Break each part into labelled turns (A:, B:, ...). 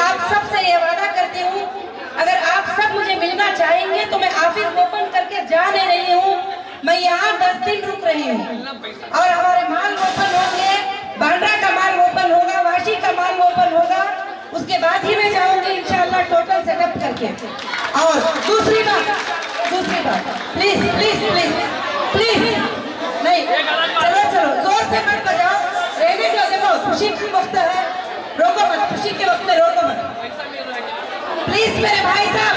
A: आप सबसे ये वादा करती हूँ, अगर आप सब मुझे मिलना चाहेंगे तो मैं ऑफिस ओपन करके जा नहीं रही हूँ, मैं यहाँ 10 दिन रुक रही हूँ और हमारे माल ओपन होंगे, बांद्रा का माल ओपन होगा, वाशी का माल ओपन होगा, उसके बाद ही मैं जाऊंगी इंशाल्लाह टोटल सेटअप करके। और दूसरी बात प्लीज प्लीज प्लीज प्लीज नहीं, चलो जोर से मत बजाओ, रहने दो, देखो खुशी की वक्त है, रोको मत, खुशी के वक्त में रोको मत प्लीज मेरे भाई साहब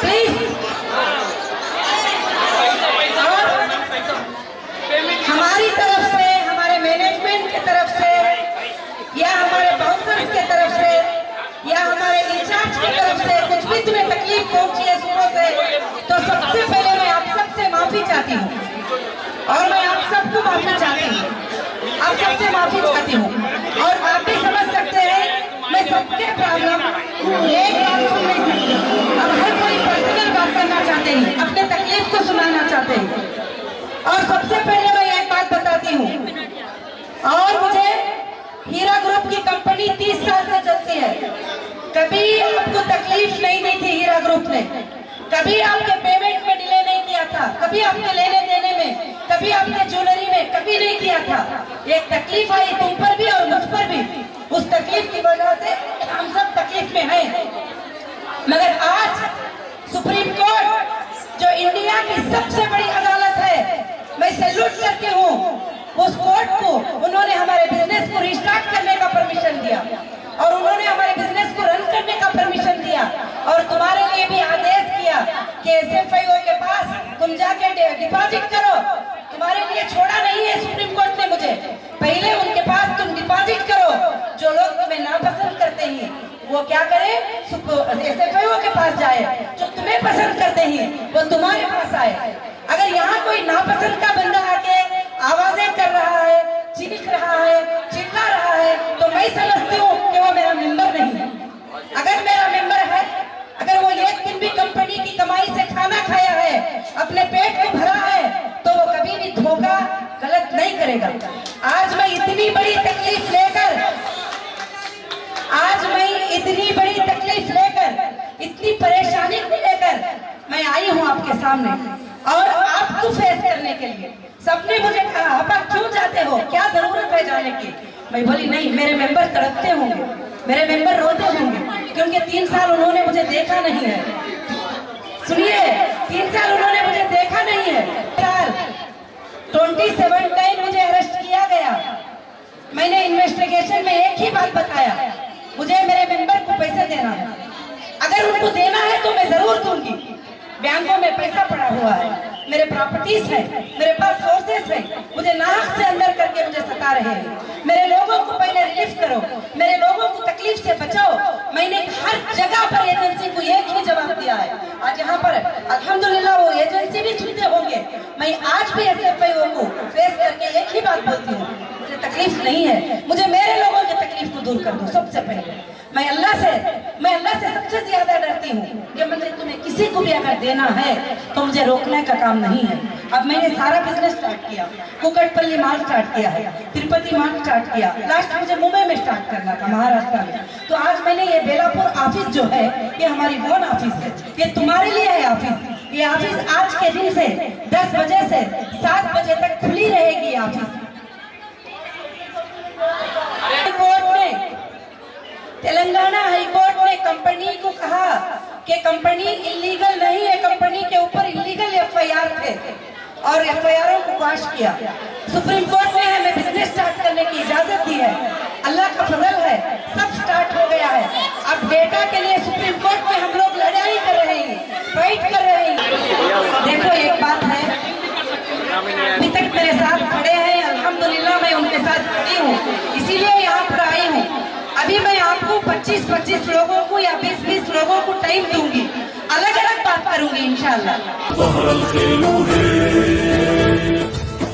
A: प्लीज। और हमारी तरफ से, हमारे मैनेजमेंट की तरफ से या हमारे बाउंसर्स की तरफ से या हमारे इंचार्ज की तरफ से कुछ भी तुम्हें तकलीफ पहुंची है सुबह से, तो सबसे पहले मैं आप सबसे माफी चाहती हूँ और मैं आप सबको माफी चाहती हूँ, आप सबसे माफी चाहती हूँ। और आप भी समझ सकते हैं मैं सबके प्रॉब्लम एक बात सुन नहीं सकती, अब हर कोई पर्सनल बात करना चाहते हैं, अपने तकलीफ को सुनाना चाहते हैं। और सबसे पहले मैं एक बात बताती हूँ, और मुझे हीरा ग्रुप की कंपनी 30 साल से चलती है, कभी आपको तकलीफ नहीं दी थी हीरा ग्रुप ने, कभी आपके पेमेंट में डिले नहीं किया था, कभी आपके लेने देने में, कभी आपके ज्वेलरी में कभी नहीं किया था। एक तकलीफ आई तुम पर भी और मुझ पर भी, उस तकलीफ की वजह से हम सब तकलीफ में हैं। मगर आज सुप्रीम कोर्ट जो इंडिया की सबसे बड़ी अदालत है, मैं सैल्यूट करती हूँ उस कोर्ट को, उन्होंने हमारे बिजनेस को रिस्टार्ट करने का परमिशन दिया और उन्होंने हमारे बिजनेस को रन करने का परमिशन दिया और तुम्हारे लिए भी आदेश किया कि SFIO के पास तुम जाके डिपॉजिट करो। तुम्हारे लिए छोड़ा नहीं है सुप्रीम कोर्ट ने मुझे, पहले उनके पास तुम डिपॉजिट करो, जो लोग तुम्हें नापसंद करते हैं वो क्या करे, SFIO के पास जाए, जो तुम्हें पसंद करते हैं वो तुम्हारे पास आए। अगर यहाँ कोई नापसंद का बंदा आके आवाजें कर रहा है, चीख रहा है, चिल्ला रहा है, तो मैं समझती हूँ कि वो मेरा मेंबर नहीं है। अगर मेरा मेंबर है, अगर वो एक दिन भी कंपनी की कमाई से खाना खाया है, अपने पेट को भरा है, तो वो कभी भी धोखा गलत नहीं करेगा। आज मैं इतनी बड़ी तकलीफ लेकर, इतनी परेशानी को लेकर मैं आई हूँ आपके सामने और आपको फेस करने के लिए। सबने मुझे कहा आपा क्यों जाते हो, क्या जरूरत है जाने की। मैं बोली नहीं, मेरे मेंबर तड़पते होंगे, मेरे मेंबर रोते होंगे, क्योंकि 3 साल उन्होंने मुझे देखा नहीं है। सुनिए, 3 साल उन्होंने मुझे देखा नहीं है। 2017 मुझे अरेस्ट किया गया। मैंने इन्वेस्टिगेशन में एक ही बात बताया, मुझे मेरे मेंबर को पैसे देना है, अगर उनको देना है तो मैं जरूर दूंगी। बैंकों में पैसा पड़ा हुआ है, मेरे प्रॉपर्टीज है, मेरे पास सोर्सेस है, मुझे नाहक से अंदर करके मुझे सता रहे हैं। मेरे लोगों को पहले रिलीफ करो, मेरे लोगों को तकलीफ से बचाओ। मैंने हर जगह पर एजेंसी को एक ही जवाब दिया है। आज यहाँ पर अल्हम्दुलिल्लाह वो एजेंसी भी सुनते होंगे, मैं आज भी SFIO को फेस करके एक ही बात बोलती हूँ, मुझे तकलीफ नहीं है, मुझे मेरे लोगों की तकलीफ को दूर कर दो। सबसे पहले मैं अल्लाह से सबसे ज्यादा डरती हूँ कि मुझे तुम्हें किसी को भी अगर देना है तो मुझे रोकने का काम नहीं है। अब मैंने सारा बिजनेस स्टार्ट किया, कुकटपल्ली माल स्टार्ट किया है, तिरुपति माल स्टार्ट किया, लास्ट मुझे मुंबई में स्टार्ट करना था, महाराष्ट्र में। तो आज मैंने ये बेलापुर ऑफिस जो है, ये हमारी वन ऑफिस है, ये तुम्हारे लिए है ऑफिस। ये ऑफिस आज के दिन से 10 बजे से 7 बजे तक खुली रहेगी ऑफिस। तेलंगाना हाईकोर्ट ने कंपनी को कहा कि कंपनी इलीगल नहीं है, कंपनी के ऊपर इलीगल FIR थे और FIR को क्वाश किया। सुप्रीम कोर्ट ने हमें बिजनेस स्टार्ट करने की इजाजत दी है। अल्लाह का फजल है, सब स्टार्ट हो गया है। अब डेटा के लिए सुप्रीम कोर्ट में हम लोग लड़ाई कर रहे हैं, फाइट कर रहे हैं। देखो एक बात है, अभी तक मेरे साथ खड़े हैं, अल्हम्दुलिल्लाह मैं उनके साथ खड़ी हूँ, इसीलिए यहाँ पर आई हूँ। अभी मैं आपको 25-25 लोगों को या 20-20 लोगों को टाइम दूंगी, अलग अलग बात करूंगी इंशाल्लाह।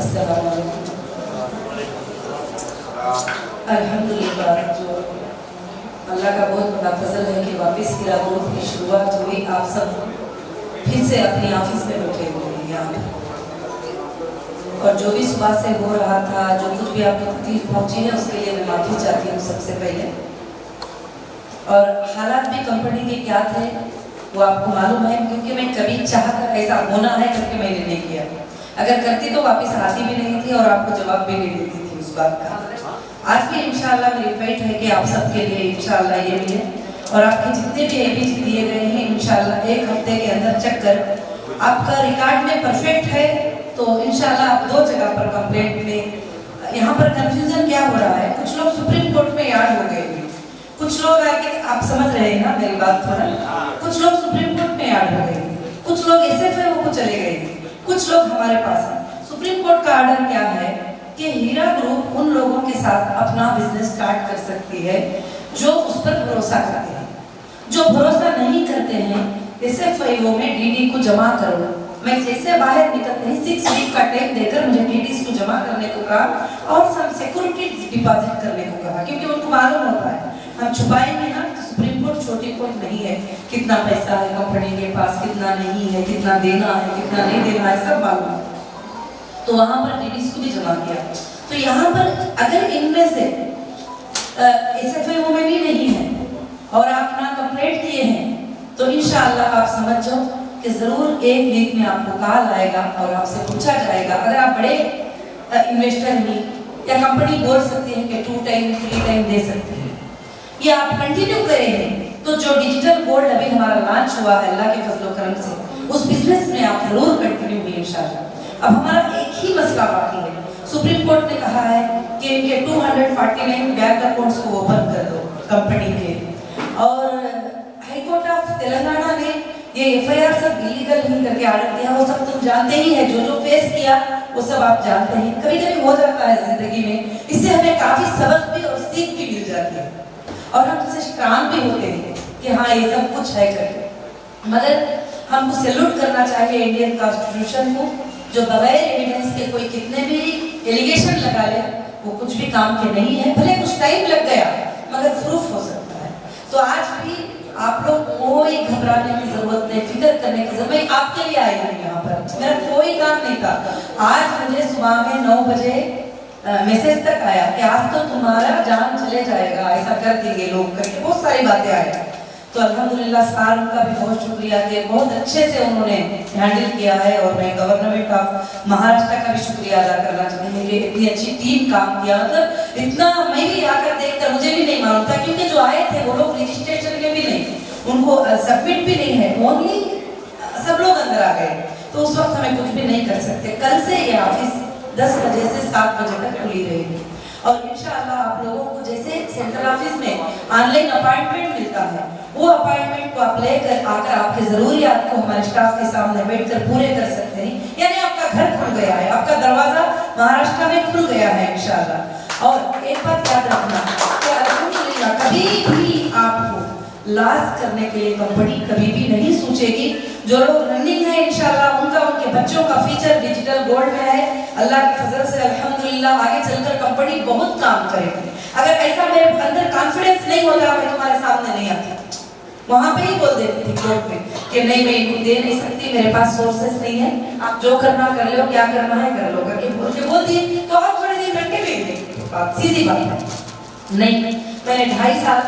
A: अस्सलाम वालेकुम। अल्हम्दुलिल्लाह, जो अल्लाह का बहुत बड़ा फजल है कि वापस गिरावट की शुरुआत हुई। आप सब फिर से अपनी ऑफिस में बैठे हुए हैं यहाँ पे, और जो भी सुबह से हो रहा था, जो कुछ भी आपको तकलीफ पहुंची है, उसके लिए मैं माफ़ी चाहती हूँ सबसे पहले। और हालात भी कंपनी के क्या थे वो आपको मालूम है, क्योंकि मैं कभी चाहकर ऐसा होना है करके मैंने नहीं किया। अगर करती तो वापस आती भी नहीं थी और आपको जवाब भी नहीं देती थी उस बात का। आज भी इंशाअल्लाह मेरी फाइट है कि आप सबके लिए इंशाअल्लाह ये मिले, और आपके जितने भी एबीज दिए गए हैं इंशाअल्लाह 1 हफ्ते के अंदर चेक कर आपका रिकॉर्ड में परफेक्ट है तो इंशाअल्लाह आप 2 जगह पर कंप्लेंट में। यहाँ पर कंफ्यूजन क्या हो रहा है, कुछ लोग सुप्रीम कोर्ट में याद हो गए, कुछ लोग आके, आप समझ रहे हैं ना मेरी बात थोड़ा, कुछ लोग सुप्रीम कोर्ट में याद हो गए, कुछ लोग SFO को चले गए, कुछ लोग हमारे पास हैं। सुप्रीम कोर्ट का ऑर्डर क्या है कि हीरा ग्रुप उन लोगों के साथ अपना बिजनेस स्टार्ट कर सकती है जो उस पर भरोसा करते हैं। जो भरोसा नहीं करते हैं SFIO में DD को जमा करो। मैं जैसे बाहर निकलते हैं 6 वीक का टाइम देकर मुझे DDs को जमा करने को कहा और सब सिक्योरिटी डिपॉजिट करने को कहा, क्योंकि उनको मालूम होता है हम छुपाएंगे ना तो सुप्रीम कोर्ट छोटी कोर्ट नहीं है, कितना पैसा है कंपनी के पास, कितना नहीं है, कितना देना है, कितना नहीं देना है, सब मालूम है। तो वहां पर DDs को भी जमा किया। तो यहाँ पर अगर इनमें से SFIO में भी नहीं है और आप ना कंप्लेंट किए हैं तो इंशाअल्लाह आप समझ जाओ कि जरूर 1 वीक में आपको कॉल आएगा और आपसे पूछा जाएगा। अगर आप बड़े इन्वेस्टर नहीं या कंपनी बोल सकती है कि 2 टाइम 3 टाइम दे सकते हैं, या आप कंटिन्यू करेंगे तो जो डिजिटल गोल्ड अभी हमारा लॉन्च हुआ है अल्लाह के फजल करम से, उस बिजनेस में आप जरूर कंटिन्यू होंगे इंशाअल्लाह। अब हमारा एक ही मसला बाकी है। सुप्रीम कोर्ट ने कहा है कि इनके 249 बैंक अकाउंट्स को ओपन कर दो कंपनी के, और हाई कोर्ट ऑफ तेलंगाना ने ये FIR सब इलीगल नहीं करके ऑर्डर दिया। वो सब तुम जानते ही है, जो जो फेस किया वो सब आप जानते हैं। कभी कभी हो जाता है जिंदगी में, इससे हमें काफी सबक भी और सीख भी मिल जाती है और हम इससे स्ट्रांग भी होते हैं कि हाँ ये सब कुछ है करके। मगर हमको सैल्यूट करना चाहिए इंडियन कॉन्स्टिट्यूशन को, जो बगैर एविडेंस के कोई कितने भी एलिगेशन लगा ले वो कुछ भी काम के नहीं है। भले कुछ टाइम लग गया मगर प्रूफ हो सकता है। तो आज भी आप लोग कोई घबराने की जरूरत नहीं, फिक्र करने की जरूरत नहीं। आपके लिए आई हूँ यहाँ पर, मेरा कोई काम नहीं था। आज मुझे सुबह में 9 बजे मैसेज तक आया कि आज तो तुम्हारा जान चले जाएगा, ऐसा कर देंगे लोग करके बहुत सारी बातें आई। तो अल्हम्दुलिल्लाह सार उनका भी बहुत शुक्रिया कि बहुत अच्छे से उन्होंने हैंडल किया है, और मैं गवर्नमेंट ऑफ महाराष्ट्र का भी शुक्रिया अदा करना चाहती हूँ कि इतनी अच्छी टीम काम किया। मतलब इतना मैं भी आकर देखकर मुझे भी नहीं मालूम था, क्योंकि जो आए थे वो लोग रजिस्ट्रेशन के भी नहीं, उनको सबमिट भी नहीं है, ओनली सब लोग अंदर आ गए। तो उस वक्त हमें कुछ भी नहीं कर सकते। कल से ये ऑफिस 10 बजे से 7 बजे तक खुली रहेगी, और इंशाअल्लाह आप लोगों को जैसे सेंट्रल ऑफिस में ऑनलाइन अपॉइंटमेंट मिलता है, वो अपॉइंटमेंट को आप लेकर आकर आपके जरूरियात को हमारे स्टाफ के सामने बैठकर पूरे कर सकते हैं। यानी आपका घर खुल गया है, आपका दरवाजा महाराष्ट्र में खुल गया है इंशाअल्लाह। और एक बात याद रखना कि अल्हम्दुलिल्लाह कभी भी आपको लॉस करने के लिए कंपनी कभी भी नहीं सोचेगी। जो लोग रनिंग है इंशाअल्लाह उनका, उनके बच्चों का फ्यूचर डिजिटल गोल्ड में है। अल्लाह के फजल से अल्हम्दुलिल्लाह आगे चलकर कंपनी बहुत काम करेगी। अगर ऐसा मेरे अंदर कॉन्फिडेंस नहीं होता मैं तुम्हारे सामने नहीं आती, वहां पे ही बोल देती थी कोर्ट में कि नहीं मैं इनको दे नहीं सकती, मेरे पास सोर्सेस नहीं है, आप जो करना कर लो, क्या करना है कर लो करके बोल दी। तो आप थोड़ी देर करके भेज देंगे, सीधी बात है। नहीं, मैंने 2.5 साल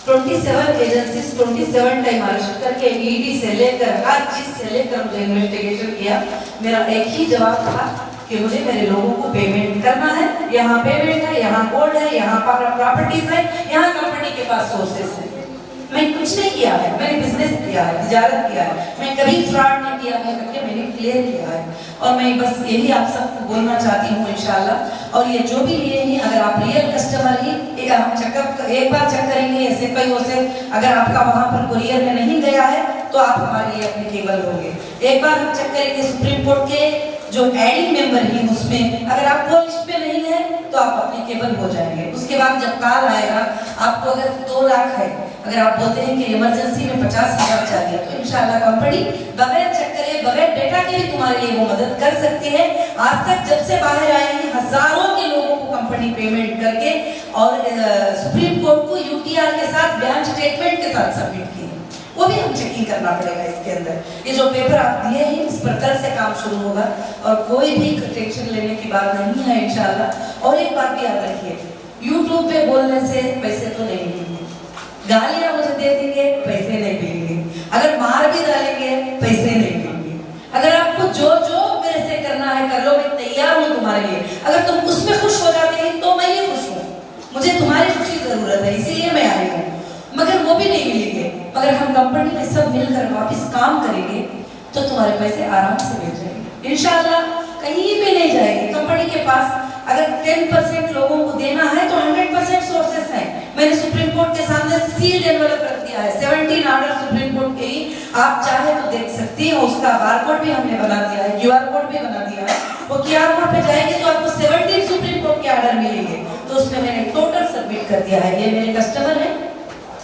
A: 27 एजेंसीज 27 टाइम अरेस्ट करके ED से लेकर हर चीज से लेकर मुझे इन्वेस्टिगेशन किया। मेरा एक ही जवाब था कि मुझे मेरे लोगों को पेमेंट करना है। यहाँ पेमेंट है, यहाँ कोड है, यहाँ प्रॉपर्टीज है, यहाँ कंपनी के पास सोर्सेस है। मैं कुछ नहीं किया है, मैंने बिजनेस किया है, तिजारत किया है, मैं कभी फ्रॉड नहीं किया है करके मैंने क्लियर किया है। और मैं बस यही आप सबको बोलना चाहती हूँ इंशाल्लाह। और ये जो भी लिए हैं, अगर आप रियल कस्टमर ही, हम चेकअप एक बार चेक करेंगे ऐसे कई से, अगर आपका वहाँ पर कुरियर में नहीं गया है तो आप हमारे लिए एप्लीकेबल होंगे। एक बार हम चेक करेंगे सुप्रीम कोर्ट के जो एडिंग मेंबर ही उसमें, अगर आप वो लिस्ट में नहीं है तो आप एप्लीकेबल हो जाएंगे। उसके बाद जब कॉल आएगा आपको, अगर 2 लाख है अगर आप बोलते हैं कि इमरजेंसी में 50,000 चाहिए तो इंशाल्लाह कंपनी बगैर चक्करे बगैर डेटा के भी तुम्हारे लिए वो मदद कर सकती है। आज तक जब से बाहर आए हैं हजारों के लोगों को कंपनी पेमेंट करके और सुप्रीम कोर्ट को यूटीआर के साथ बैंक स्टेटमेंट के साथ सबमिट किए, वो भी हम चेकिंग करना पड़ेगा इसके अंदर। ये जो पेपर आप दिए हैं इस पर कल से काम शुरू होगा और कोई भी टेंशन लेने की बात नहीं है इंशाल्लाह। और एक बात भी याद रखिए, यूट्यूब पे बोलने से पैसे तो नहीं मिलेंगे, गालियां मुझे दे देंगे पैसे नहीं मिलेंगे, अगर मार भी डालेंगे पैसे नहीं मिलेंगे। अगर आपको जो जो मेरे से करना है कर लो, मैं तैयार हूँ तुम्हारे लिए। अगर तुम उसमें खुश हो जाते हैं तो मैं भी खुश हूँ, मुझे तुम्हारी खुशी जरूरत है इसीलिए मैं आई हूँ। मगर वो भी नहीं मिलेंगे, मगर हम कंपनी में सब मिलकर वापस काम करेंगे तो तुम्हारे पैसे आराम से मिल जाएंगे इंशाल्लाह, कहीं भी नहीं जाएंगे। कंपनी के पास अगर 10% लोगों को देना है तो 100% सोर्सेस हैं। मैंने सुप्रीम कोर्ट के सामने सील डेवलप कर दिया है, 17 ऑर्डर सुप्रीम कोर्ट के ही आप चाहे तो देख सकती हैं। उसका बारकोड भी हमने बना दिया है, क्यूआर कोड भी बना दिया है। वो क्यूआर कोड पे जाएंगे तो आपको 17 सुप्रीम कोर्ट के ऑर्डर मिलेंगे, तो उसमें मैंने टोटल सबमिट कर दिया है। ये मेरे कस्टमर है,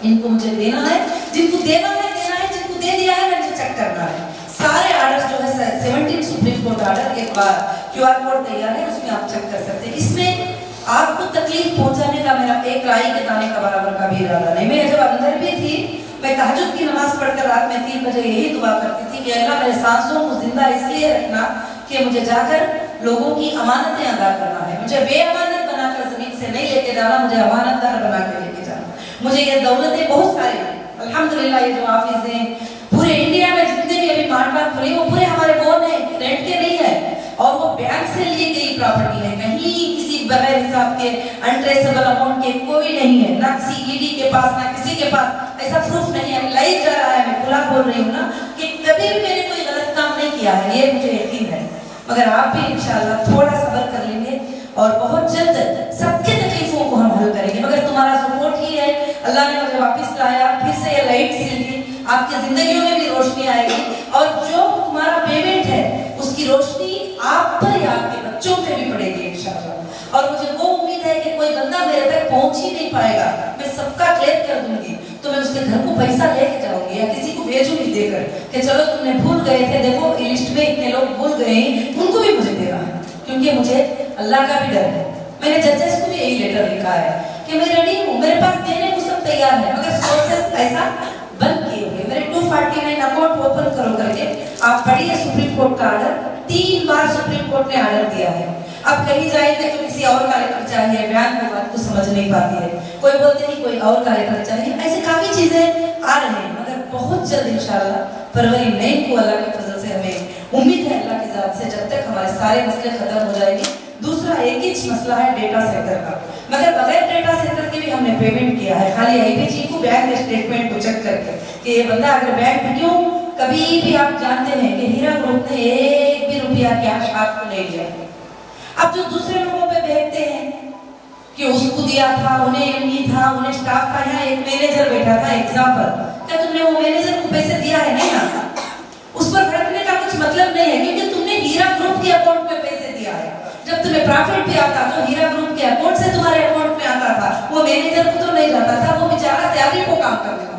A: इनको मुझे देना है, जिनको देना है देना है, जिनको दे दिया है मुझे चेक करना है। सारे ऑर्डर्स जो है 17 सुप्रीम कोर्ट ऑर्डर, एक बार क्यूआर कोड तैयार है उसमें आप चेक कर सकते हैं। इसमें आपको तकलीफ पहुंचाने का मेरा एक राई के दाने का बराबर का भी इरादा नहीं। मैं जब अंदर भी थी, मैं तहज्जुद की नमाज पढ़कर रात में 3 बजे यही दुआ करती थी कि अल्लाह मेरे सांसों को जिंदा इसलिए रखना कि मुझे जाकर लोगों की अमानतें अदा करना है। मुझे बेअमानत बनाकर जमीन से नहीं लेके जाना, मुझे अमानतदार बना के लेके जाना। मुझे ये दौलतें बहुत सारी हैं अल्हम्दुलिल्लाह, ये जो ऑफिस पूरे इंडिया में जितने भी अभी मार्केट खुली वो पूरे हमारे ओन है, रेंट के नहीं है, और वो बैंक से ली गई प्रॉपर्टी है। कहीं किसी बगैर हिसाब के अनट्रेसेबल अमाउंट के कोई नहीं है, ना किसी ईडी के पास ना किसी के पास ऐसा प्रूफ नहीं है। लाइव जा रहा है, मैं खुला बोल रही हूँ ना कि कभी भी मैंने कोई गलत काम नहीं किया है, ये मुझे यकीन है। मगर आप भी इंशाल्लाह थोड़ा सब्र कर लेंगे और बहुत जल्द सबके तकलीफों को हम हल करेंगे। मगर तुम्हारा सपोर्ट ही है, अल्लाह ने मुझे वापस लाया, फिर से ये लाइट सिल दी, आपकी जिंदगियों में भी रोशनी आएगी और जो तुम्हारा पेमेंट है उसकी रोशनी आप पर या आपके बच्चों पे भी पड़ेगी इंशाल्लाह। और मुझे वो उम्मीद है कि कोई बंदा मेरे तक पहुंच ही नहीं पाएगा, मैं सबका क्लियर कर दूंगी, तो मैं उसके घर को पैसा लेके जाऊंगी या किसी को भेजूंगी देकर कि चलो तुमने भूल गए थे, देखो लिस्ट में इतने लोग भूल गए, उनको भी मुझे देना है, क्योंकि मुझे अल्लाह का भी डर है। मैंने जजेस को भी यही लेटर लिखा है कि मैं रेडी हूँ, मेरे पास देने को सब तैयार है, मगर सोर्सेस ऐसा बंद किए हुए। मेरे 249 अकाउंट ओपन करो करके आप पढ़िए सुप्रीम कोर्ट का ऑर्डर, 3 बार सुप्रीम कोर्ट ने ऑर्डर दिया है। अब कहीं जाएंगे तो किसी और का लेटर चाहिए, बयान की बात को समझ नहीं पाती है, कोई बोलते नहीं कोई और का लेटर चाहिए, ऐसे काफी चीजें आ रही हैं। मगर बहुत जल्द इंशाल्लाह फरवरी 9 को अल्लाह के फजल से हमें उम्मीद है अल्लाह की जात से, जब तक हमारे सारे मसले खत्म हो जाएंगे। दूसरा एक ही मसला है डेटा सेंटर का, मगर बगैर डेटा सेंटर के भी हमने पेमेंट किया है, खाली आईबीजी को बैंक स्टेटमेंट को चेक करके कि ये बंदा अगर बैंक में, क्यों कभी भी आप जानते हैं कि हीरा ग्रुप ने 1 भी रुपया कैश आपको नहीं दिया। अब जो दूसरे लोगों पे भेजते हैं कि उसको दिया था, उन्हें नहीं था, उन्हें स्टाफ था, यहाँ एक मैनेजर बैठा था एग्जाम्पल, क्या तुमने वो मैनेजर को पैसे दिया है? नहीं ना, उस पर भड़कने का कुछ मतलब नहीं है, क्योंकि तुमने हीरा ग्रुप के अकाउंट में पैसे दिया है। जब तुम्हें प्रॉफिट भी आता तो हीरा ग्रुप के अकाउंट से तुम्हारे अकाउंट में आता था, वो मैनेजर को तो नहीं जाता था, वो बेचारा सैलरी को काम करता था।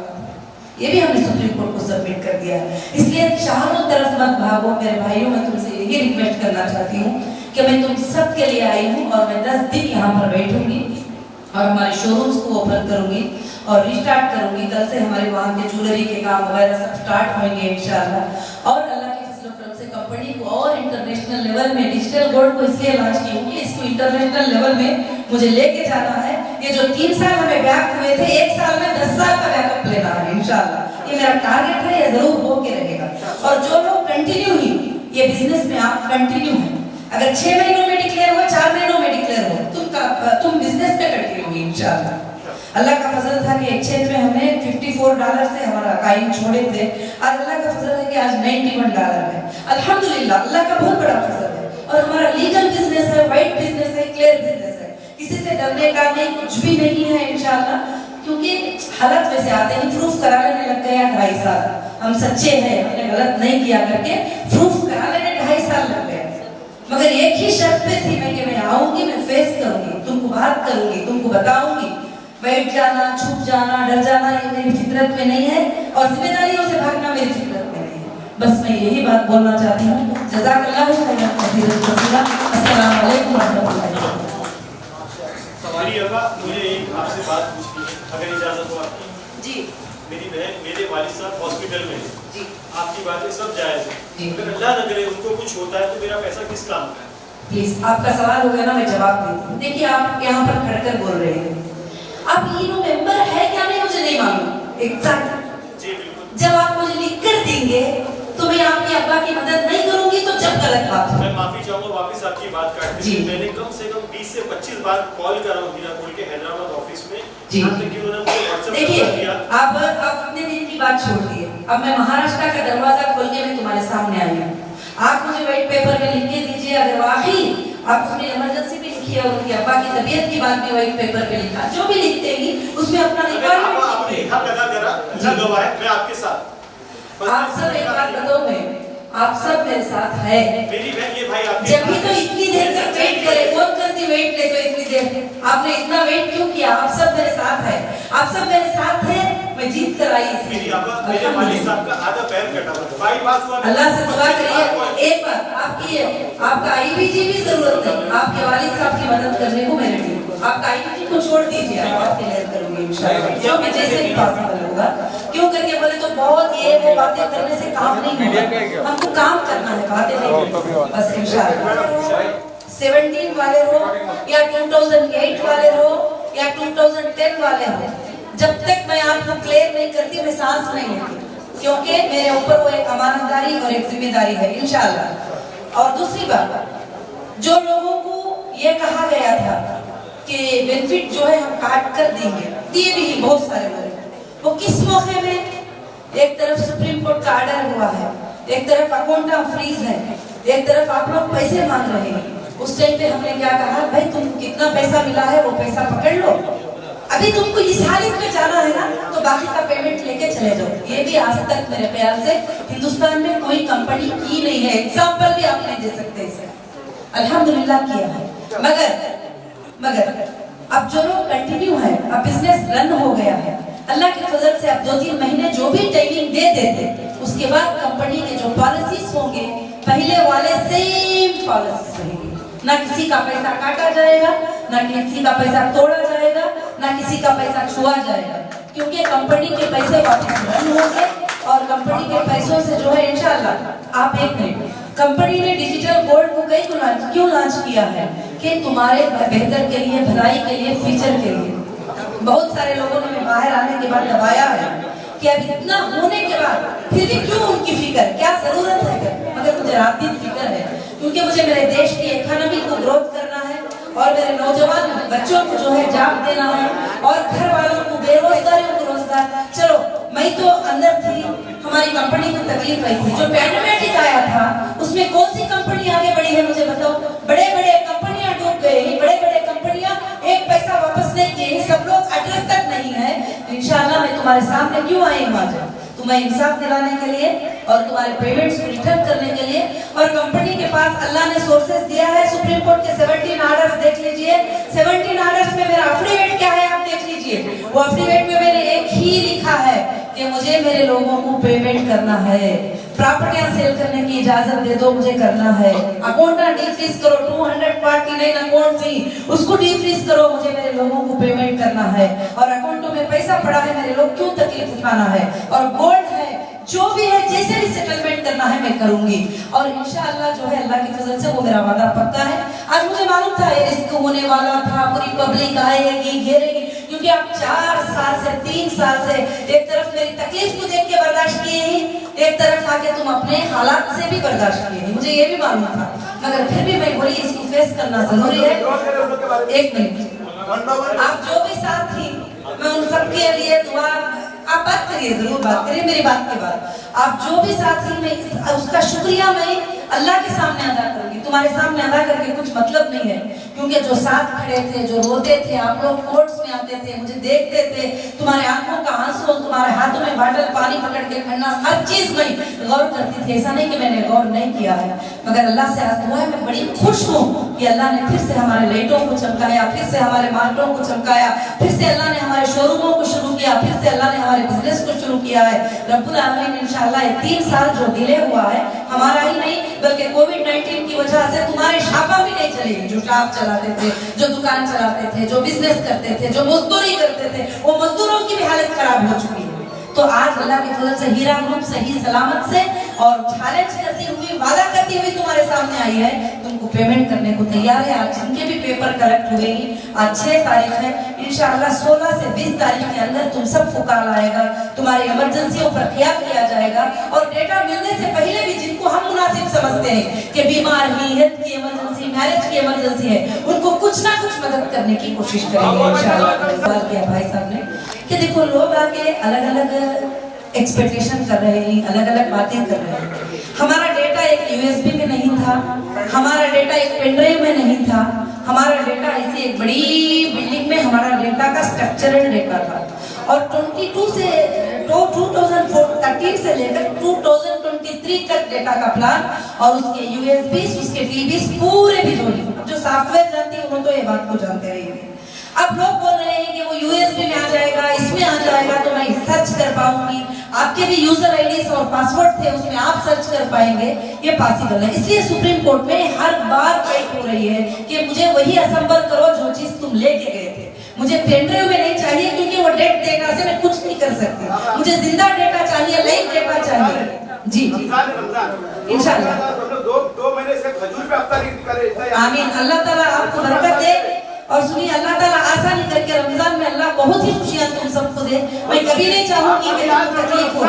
A: ये भी हमने सुप्रीम कोर्ट को सबमिट कर दिया है। इसलिए चारों तरफ मत भागो मेरे भाइयों, मैं तुमसे यही रिक्वेस्ट करना चाहती हूँ कि मैं तुम सब के लिए आई हूँ और मैं 10 दिन यहाँ पर बैठूंगी और हमारे शोरूम्स को ओपन करूंगी और रिस्टार्ट करूंगी। कल से हमारे वहाँ के ज्वेलरी के काम वगैरह सब स्टार्ट होंगे इंशाल्लाह। और अल्लाह के फजल करम से कंपनी को और इंटरनेशनल लेवल में, डिजिटल गोल्ड को इसलिए लॉन्च की हूँ कि इसको इंटरनेशनल लेवल में मुझे लेके जाना है। ये जो 3 साल हमें बैक हुए थे, 1 साल में 10 साल का बैकअप लेना है इंशाल्लाह। ये मेरा टारगेट है, ये जरूर हो के रहेगा। और जो लोग कंटिन्यू ही ये बिजनेस में आप कंटिन्यू है, अगर 6 महीनों में डिक्लेयर हो, 4 महीनों में डिक्लेयर हो, तुम बिजनेस पे कंटिन्यू होगी इंशाल्लाह। अल्लाह का फजल था कि एक्सचेंज में हमने $54 से हमारा काइन छोड़े थे, और अल्लाह का फजल है कि आज $91 है। अल्हम्दुलिल्लाह, अल्लाह का बहुत बड़ा फजल है। और हमारा लीगल बिजनेस है, वाइट बिजनेस है, क्लियर बिजनेस है, किसी से डरने का नहीं, कुछ भी नहीं है इंशाल्लाह। क्योंकि हालत वैसे आते ही प्रूफ कराने में लग गया 2.5 साल। हम सच्चे हैं, हमने गलत नहीं किया करके प्रूफ कराने में 2.5 साल लग गए। मगर एक ही शर्त पे थी मैं कि मैं आऊंगी, मैं फेस करूंगी, तुमको बात करूंगी, तुमको बताऊंगी बैठ जाना, छुप जाना, डर जाना ये मेरी फितरत में नहीं है और जिम्मेदारियों से भागना मेरी फितरत में नहीं है। बस मैं यही बात बोलना चाहती हूँ। जज़ाकल्लाहु खैरन कसीरा। अस्सलाम वालेकुम रहमतुल्लाहि व बरकातहू।
B: मुझे एक आपसे बात पूछनी है, अगर इजाजत हो आपकी।
A: जी।
B: मेरी बहन, मेरे वालिद साहब हॉस्पिटल में है।
A: जी।
B: आपकी बातें सब जायज है। अगर अल्लाह न करे उनको कुछ होता है तो मेरा पैसा किस काम का है?
A: प्लीज, आपका सवाल हो गया ना, मैं जवाब देती हूँ। देखिए, आप यहाँ पर खड़कर बोल रहे हैं, अब ये मेंबर है क्या नहीं मुझे नहीं मालूम एग्जैक्ट।
B: जी बिल्कुल।
A: जब आप मुझे लिख कर देंगे तो मैं आपके अब्बा की मदद नहीं करूंगी तो जब गलत बात है।
B: मैं माफी चाहूंगा, वापस आपकी बात काट दी। मैंने कम से कम 20 से 25 बार कॉल करा हूँ मीरापुर के हैदराबाद ऑफिस में।
A: जी। देखिए, आप अपने दिन की बात छोड़ दिए, अब मैं महाराष्ट्र का दरवाजा खोल के मैं तुम्हारे सामने आई हूँ। आप मुझे व्हाइट पेपर में लिख के दीजिए, अगर वाकई आप उसमें इमरजेंसी भी लिखी है और उनकी अब्बा की तबीयत की बात भी व्हाइट पेपर पे लिखा, जो भी लिखते हैं उसमें अपना रिक्वायरमेंट
B: आपने हक अदा करा, अल्लाह गवाह है, मैं आपके साथ।
A: आप सब एक बात बताओ, मैं आप सब मेरे साथ है।
B: मेरी बहन, ये भाई आपके
A: जब भी तो इतनी देर तक वेट करे, कौन करती वेट ले तो इतनी देर आपने इतना वेट क्यों किया? आप सब मेरे साथ है, आप सब मेरे साथ है, मैं जीत कर आई।
B: मेरी अब्बा, मेरे वालिद साहब का आधा पैर कटा हुआ, भाई बात हुआ।
A: अल्लाह से दुआ करिए। एक बात आपकी है, आपका आईबीजी भी जरूरत नहीं, आपके वालिद साहब की मदद करने को मेरे लिए आपका आईबीजी को छोड़ दीजिए, आप आपके हेल्प करूंगी इंशाल्लाह, जो भी जैसे भी पॉसिबल होगा। क्यों करके बोले तो बहुत ये वो बातें करने से काम नहीं होगा, हमको काम करना है, बातें नहीं बस इंशाल्लाह। 17 वाले हो या 2008 वाले हो या 2010 वाले हो, जब तक मैं आपको क्लियर नहीं करती मैं सांस नहीं लेती, क्योंकि मेरे ऊपर वो एक अमानतदारी और एक जिम्मेदारी है इंशाल्लाह। और दूसरी बात, जो लोगों को ये कहा गया था कि बेनिफिट जो है हम काट कर देंगे, दिए भी बहुत सारे लोग, वो किस मौके में? एक तरफ सुप्रीम कोर्ट का ऑर्डर हुआ है, एक तरफ अकाउंट फ्रीज है, एक तरफ आप लोग पैसे मांग रहे हैं। उस टाइम पे हमने क्या कहा, भाई तुम कितना पैसा मिला है वो पैसा पकड़ लो, अभी तुमको इस हालत में जाना है ना तो बाकी का पेमेंट लेके चले जाओ। ये भी आज तक मेरे ख्याल से हिंदुस्तान में कोई कंपनी की नहीं है, एग्जाम्पल भी आप नहीं दे सकते इसे, अल्हम्दुलिल्लाह किया है। मगर अब जो लोग कंटिन्यू है, अब बिजनेस रन हो गया है अल्लाह के फजल से, अब 2-3 महीने जो भी टाइमिंग दे देते, उसके बाद कंपनी के जो पॉलिसीज होंगे पहले वाले सेम पॉलिसीज रहेंगे, ना किसी का पैसा काटा जाएगा, ना किसी का पैसा तोड़ा जाएगा, ना किसी का पैसा छुआ जाएगा, क्योंकि कंपनी के पैसे वापस रन होंगे और कंपनी के पैसों से जो है इंशाल्लाह। आप एक मिनट, कंपनी ने डिजिटल गोल्ड को क्यों लॉन्च किया है? कि तुम्हारे बेहतर के लिए, भलाई के लिए, फ्यूचर के लिए। बहुत सारे लोगों ने बाहर आने के बाद दबाया है कि अब इतना होने के बाद फिर भी क्यों उनकी फिक्र, क्या जरूरत है? मगर मुझे रात दिन फिक्र है, क्योंकि मुझे मेरे देश की इकोनॉमी को ग्रोथ करना है और मेरे नौजवान बच्चों को जो है जॉब देना है और घर वालों को, बेरोजगारों को रोजगार। चलो मैं तो अंदर थी, हमारी कंपनी को तकलीफ आई थी, जो पैंडेमिक आया था उसमें कौन सी कंपनी आगे बढ़ी है मुझे बताओ? बड़े बड़े कंपनियां डूब गए, बड़े बड़े कंपनियां एक पैसा वापस नहीं किए, सब लोग एड्रेस तक नहीं है। इंशाल्लाह मैं तुम्हारे सामने क्यों आई हूँ आज? तुम्हें इंसाफ दिलाने के लिए और तुम्हारे पेमेंट्स को रिटर्न करने के लिए। और कंपनी के पास अल्लाह ने सोर्सेज दिया है, सुप्रीम कोर्ट के 17 ऑर्डर्स देख लीजिए, 17 ऑर्डर्स में मेरा एफिडेविट क्या है आप देख लीजिए। वो एफिडेविट में मैंने एक ही लिखा है कि मुझे मेरे लोगों को पेमेंट करना है, प्रॉपर्टियां सेल करने की इजाजत दे दो, मुझे करना है, अकाउंट डीफ्रीज करो, 249 अकाउंट थी उसको डीफ्रीज करो, मुझे मेरे लोगों को पेमेंट करना है। और अकाउंटों में पैसा पड़ा है, मेरे लोग क्यों तकलीफ उठाना है? और गोल्ड है, जो भी है, जैसे भी सेटलमेंट करना है मैं करूंगी। और इंशाअल्लाह जो है अल्लाह की फजल से वो मेरा वादा पक्का है। आज मुझे मालूम था ये रिस्क होने वाला था, पूरी पब्लिक आएगी, घेरेगी, क्योंकि आप 4 साल से 3 साल से एक तरफ मेरी तकलीफ को देख के बर्दाश्त किए ही, एक तरफ आके तुम अपने हालात से भी बर्दाश्त किए ही, मुझे ये भी मालूम था, मगर फिर भी मैं बोली इसको फेस करना जरूरी है। एक मिनट, आप जो भी साथ थी मैं उन सबके लिए दुआ, आप बात करिए, जरूर बात करिए मेरी बात के बाद। आप जो भी साथी, मैं उसका शुक्रिया मैं अल्लाह के सामने अदा करूंगी, तुम्हारे सामने अदा करके कुछ मतलब नहीं है, क्योंकि जो साथ खड़े थे, जो रोते थे, आप लोग कोर्ट्स में आते थे, मुझे देखते थे, तुम्हारे आंखों का आंसू, तुम्हारे हाथों में बाटल पानी पकड़ के खड़ना, हर चीज में गौर करती थी। ऐसा नहीं कि मैंने गौर नहीं किया है, मगर अल्लाह से आज दुआ है, मैं बड़ी खुश हूँ कि अल्लाह ने फिर से हमारे लाइटों को चमकाया, फिर से हमारे मार्केटों को चमकाया, फिर से अल्लाह ने हमारे शोरूमों को शुरू किया, फिर से अल्लाह ने हमारे बिजनेस को शुरू किया है। रब्बुल आलमीन इंशाअल्लाह ये 3 साल जो डिले हुआ है हमारा ही नहीं बल्कि कोविड-19 की वजह से तुम्हारे शापा भी नहीं चलेगी। जो शॉप चलाते थे, जो दुकान चलाते थे, जो बिजनेस करते थे, जो मजदूरी करते थे, वो मजदूरों की भी हालत खराब हो चुकी है। तो आज अल्लाह की फजल से हीरा ग्रुप सही सलामत से और चैलेंज करती हुई, वादा करती हुई तुम्हारे सामने आई है, तुमको पेमेंट करने को तैयार है। आज जिनके भी पेपर कलेक्ट हुए, आज 6 तारीख है, इंशाअल्लाह 16 से 20 तारीख के अंदर तुम सबको कॉल आएगा, तुम्हारी इमरजेंसियों पर ख्याल किया जाएगा। और डेटा मिलने से पहले भी जिनको हम मुनासिब समझते हैं कि बीमार है, हेल्थ की इमरजेंसी, मैरिज की इमरजेंसी है, उनको कुछ ना कुछ मदद करने की कोशिश करेंगे इंशाअल्लाह। सवाल किया भाई साहब ने कि देखो लोग आके अलग अलग एक्सपेक्टेशन कर रहे हैं, अलग अलग बातें कर रहे हैं। हमारा डेटा एक यूएसबी में नहीं था, हमारा डेटा एक पेनड्राइव में नहीं था, हमारा डेटा ऐसी एक बड़ी बिल्डिंग में हमारा डेटा का स्ट्रक्चरल डेटा था। और 2013 से लेकर 2023 तक डेटा का प्लान और उसके यूएसबी, उसके टीबी पूरे बिजोली। जो सॉफ्टवेयर जानते हैं वो तो ये बात को जानते रहेंगे। अब लोग बोल रहे हैं कि वो यूएसबी में आ जाएगा, इसमें आ जाएगा तो मैं सर्च कर पाऊंगी, आपके भी यूजर आईडीज और पासवर्ड थे उसमें आप सर्च कर पाएंगे, ये पॉसिबल है। इसलिए सुप्रीम कोर्ट में हर बार फाइट हो रही है कि मुझे वही असेंबल करो जो चीज तुम लेके गए थे। मुझे पेनड्राइव में नहीं चाहिए क्योंकि वो डेड डेटा से मैं कुछ नहीं कर सकती, मुझे जिंदा डेटा चाहिए, लाइव डेटा चाहिए। जी इंशाल्लाह
C: 2 महीने से खजूर पे अफ्तारी करे।
A: आमीन। अल्लाह ताला आपको बरकत दे। और सुनिए, अल्लाह ताला आसानी करके रमजान में अल्लाह बहुत ही खुशियां तुम सबको दे। मैं कभी नहीं चाहूंगी कि तुम तकलीफ हो।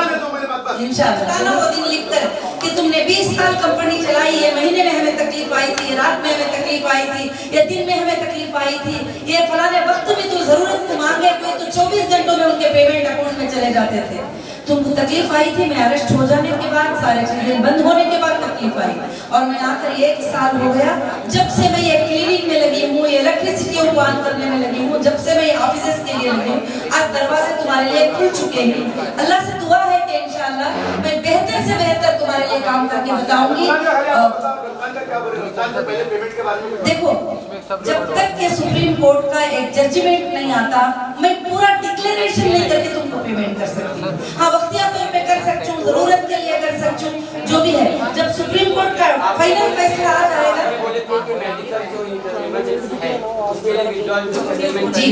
A: इंशाअल्लाह वो दिन लिखकर कि तुमने 20 साल कंपनी चलाई है, महीने में हमें तकलीफ आई थी, रात में हमें तकलीफ आई थी, या दिन में हमें तकलीफ आई थी, ये फलाने वक्त में तो जरूरत को मांगे कोई तो 24 घंटों में उनके पेमेंट अकाउंट में चले जाते थे। तुमको तकलीफ आई थी, मैं अरेस्ट हो जाने के बाद, सारे चीजें बंद होने के बाद तकलीफ आई, और मैं आकर 1 साल हो गया जब से मैं ये क्लिनिक में लगी हूँ, ये इलेक्ट्रिसिटी को ऑन करने में लगी हूँ, जब से मैं ये ऑफिस के लिए लगी हूँ। आज दरवाजे तुम्हारे लिए खुल चुके हैं। अल्लाह से दुआ है कि इंशाअल्लाह मैं बेहतर से बेहतर तुम्हारे लिए काम करके बताऊंगी। देखो, जब तक के सुप्रीम कोर्ट का एक जजमेंट नहीं आता, मैं पूरा डिक्लेरेशन नहीं करके तुमको पेमेंट कर सकती हूँ। हाँ, वक्तिया तौर पे कर सकती हूँ, जरूरत के लिए कर सकती हूँ, जो भी है। जब सुप्रीम कोर्ट का फाइनल फैसला आ जाएगा जी,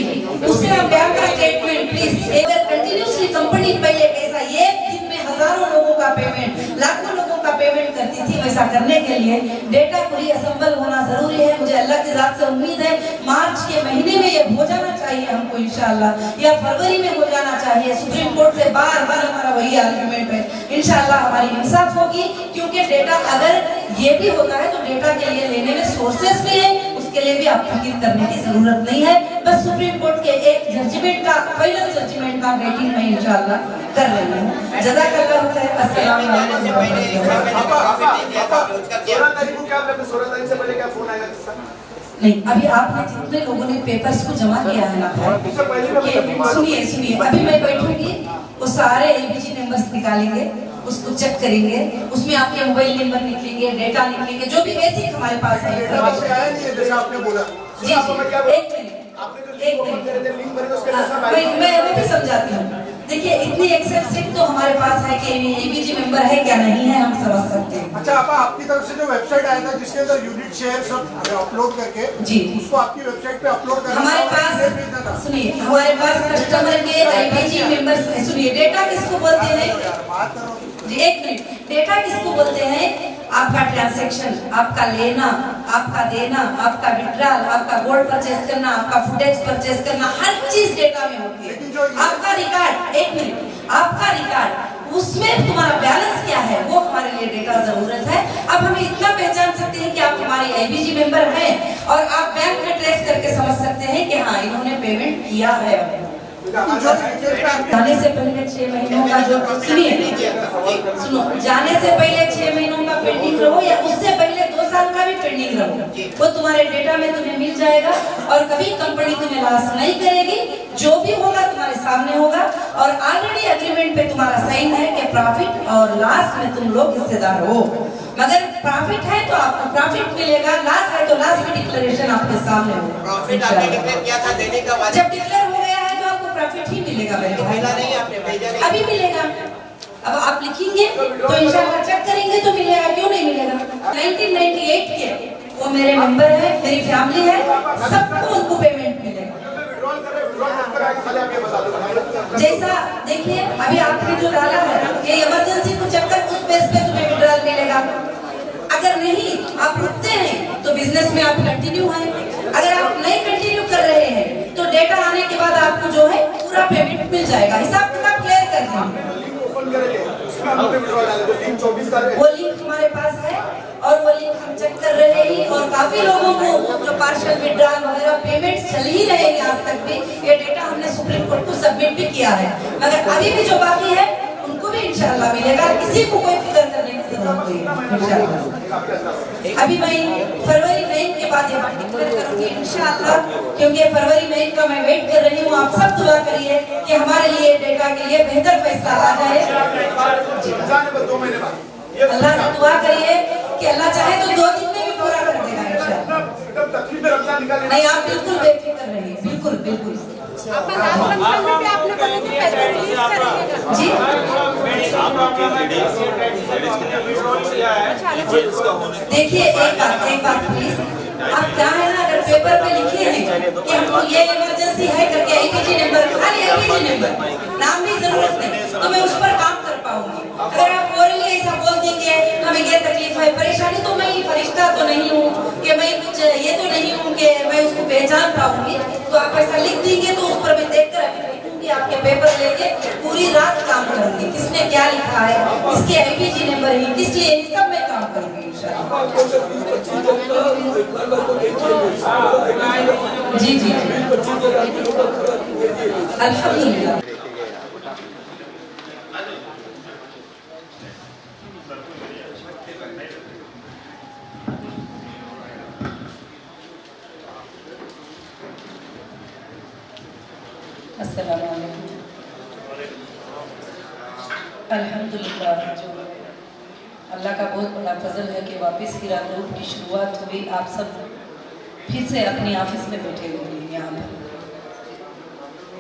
A: उससे हम बैंक का स्टेटमेंट प्लीज, अगर कंटिन्यूसली कंपनी पहले कैसा एक दिन में हजारों लोगों का पेमेंट, लाखों लोगों का पेमेंट करती थी, वैसा करने के लिए डेटा पूरी असेंबल होना जरूरी है। मुझे अल्लाह की जात से उम्मीद है मार्च के महीने में ये हो जाना चाहिए हमको इंशाअल्लाह, या फरवरी में हो जाना चाहिए। सुप्रीम कोर्ट से बार बार हमारा वही आर्गुमेंट है। इंशाअल्लाह हमारी इंसाफ होगी, क्योंकि डेटा अगर ये भी होता है तो डेटा के लिए लेने में सोर्सेस भी है, उसके लिए भी आप फिक्र करने की जरूरत नहीं है। बस सुप्रीम कोर्ट के एक जजमेंट का, फाइनल जजमेंट का वेटिंग में इंशाअल्लाह कर रही हूँ। जज़ाकल्लाह खैर। अस्सलाम वालेकुम।
C: 16 तारीख को क्या आपने 16 तारीख से पहले क्या फोन आएगा किसका?
A: नहीं, अभी आपने जितने लोगों ने पेपर्स को जमा किया है ना, सुनिए, अभी मैं बैठूंगी, वो सारे एबीजी नंबर्स निकालेंगे, उसको चेक करेंगे, उसमें आपके मोबाइल नंबर निकलेंगे, डेटा निकलेंगे, जो भी बेसिक हमारे पास है।
C: आपने बोला
A: जी, मैं भी समझाती हूँ। देखिए, इतनी एक्सेल सीट तो हमारे पास है कि एबीजी मेंबर है क्या नहीं है, हम समझ सकते हैं।
C: अच्छा, आपकी तरफ से जो वेबसाइट आया था जिसके अंदर यूनिट शेयर सब अपलोड करके
A: जी,
C: उसको आपकी वेबसाइट पे अपलोड करना,
A: हमारे पास सुनिए, हमारे पास कस्टमर के एबीजी मेंबर्स, सुनिए, डेटा किसको बोलते हैं जी, 1 मिनट, डेटा किसको बोलते हैं? आपका ट्रांजैक्शन, आपका लेना, आपका देना, आपका विड्रॉल, आपका गोल्ड परचेज करना, आपका फुटेज परचेज करना, हर चीज डेटा में होती है। आपका रिकॉर्ड, 1 मिनट, आपका रिकॉर्ड, उसमें तुम्हारा बैलेंस क्या है, वो हमारे लिए डेटा जरूरत है। अब हम इतना पहचान सकते हैं कि आप हमारे एबीजी मेंबर हैं, और आप बैंक में ट्रेस करके समझ सकते हैं कि हाँ, इन्होंने पेमेंट किया है। जाने से पहले 6 महीनों का जो, सुनो, जाने से पहले 6 महीनों का पेंडिंग रहो, या उससे पहले 2 साल का भी पेंडिंग रहो, वो तुम्हारे डेटा में तुम्हें मिल जाएगा, और कभी कंपनी तुम्हें लॉस नहीं करेगी। जो भी होगा तुम्हारे सामने होगा, और ऑलरेडी एग्रीमेंट पे तुम्हारा साइन है कि प्रॉफिट और लॉस में तुम लोग हिस्सेदार हो। मगर प्रॉफिट है तो आपको प्रॉफिट मिलेगा, लॉस है तो लॉस की डिक्लेरेशन आपके सामने हो।
D: प्रॉफिट आपने डिक्लेयर किया था देने का वादा,
A: जब डिक्लेयर हो गया है तो आपको प्रॉफिट ही मिलेगा।
D: मिला नहीं, आपने भेजा नहीं,
A: अभी मिलेगा। अब आप लिखेंगे तो इंशाल्लाह चेक करेंगे तो मिलेगा, क्यों नहीं मिलेगा। 1998 के वो मेरे मेंबर है, मेरी फैमिली है, सबको उनको पेमेंट मिलेगा। जैसा देखिए अभी आपने जो डाला है ये इमरजेंसी को चेक कर उस बेस पे तुम्हें विड्रॉल मिलेगा। अगर नहीं आप रुकते हैं तो बिजनेस में आप कंटिन्यू हैं, अगर आप नहीं कंटिन्यू कर रहे हैं तो डेटा आने के बाद आपको जो है पूरा पेमेंट मिल जाएगा। हिसाब किताब क्लियर कर दें। वो लिंक हमारे पास है और वो लिंक हम चेक कर रहे हैं और काफी लोगों को जो पार्शियल विड्रॉल वगैरह पेमेंट चल ही रहे हैं आज तक भी, ये डेटा हमने सुप्रीम कोर्ट को सबमिट भी किया है। मगर अभी भी जो बाकी है उनको भी इंशाल्लाह मिलेगा, किसी को कोई फिक्र करने की जरूरत नहीं इंशाल्लाह। अभी मैं फरवरी 9 के बाद ये बात डिक्लेयर करूंगी इंशाल्लाह, क्योंकि फरवरी 9 का मैं वेट कर रही हूँ। आप सब दुआ करिए कि हमारे लिए डेटा के लिए बेहतर फैसला आ जाए। अल्लाह से दुआ करिए कि अल्लाह चाहे तो 2 दिन में भी पूरा कर देगा इंशाल्लाह। नहीं आप बिल्कुल बेफिक्र रहिए, बिल्कुल बिल्कुल जी। देखिए एक बात प्लीज, आप क्या है ना, अगर पेपर पे लिखे हैं कि हमको ये इमरजेंसी है करके APG नंबर, खाली APG नंबर, नाम भी जरूरत नहीं, तो मैं उस पर काम कर पाऊंगी। अगर आप ओरली ऐसा बोल देंगे हमें ये तकलीफ है परेशानी, तो मैं फरिश्ता तो नहीं हूँ कि मैं कुछ ये तो नहीं हूँ कि मैं उसको पहचान पाऊंगी। तो आप ऐसा लिख देंगे तो उस पर मैं देखकर अभी लिखूंगी, आपके पेपर लेके पूरी रात काम करूंगी, किसने क्या लिखा है, इसके APG नंबर है, किस लिए, सब मैं काम करूंगी इंशाल्लाह। जी जी अल्हम्दुलिल्लाह। अस्सलाम वालेकुम। अल्हम्दुलिल्लाह, जो अल्लाह का बहुत बड़ा फजल है कि वापस हीरा ग्रुप की शुरुआत हुई। आप सब फिर से अपनी ऑफिस में बैठे हुए हैं यहाँ पर,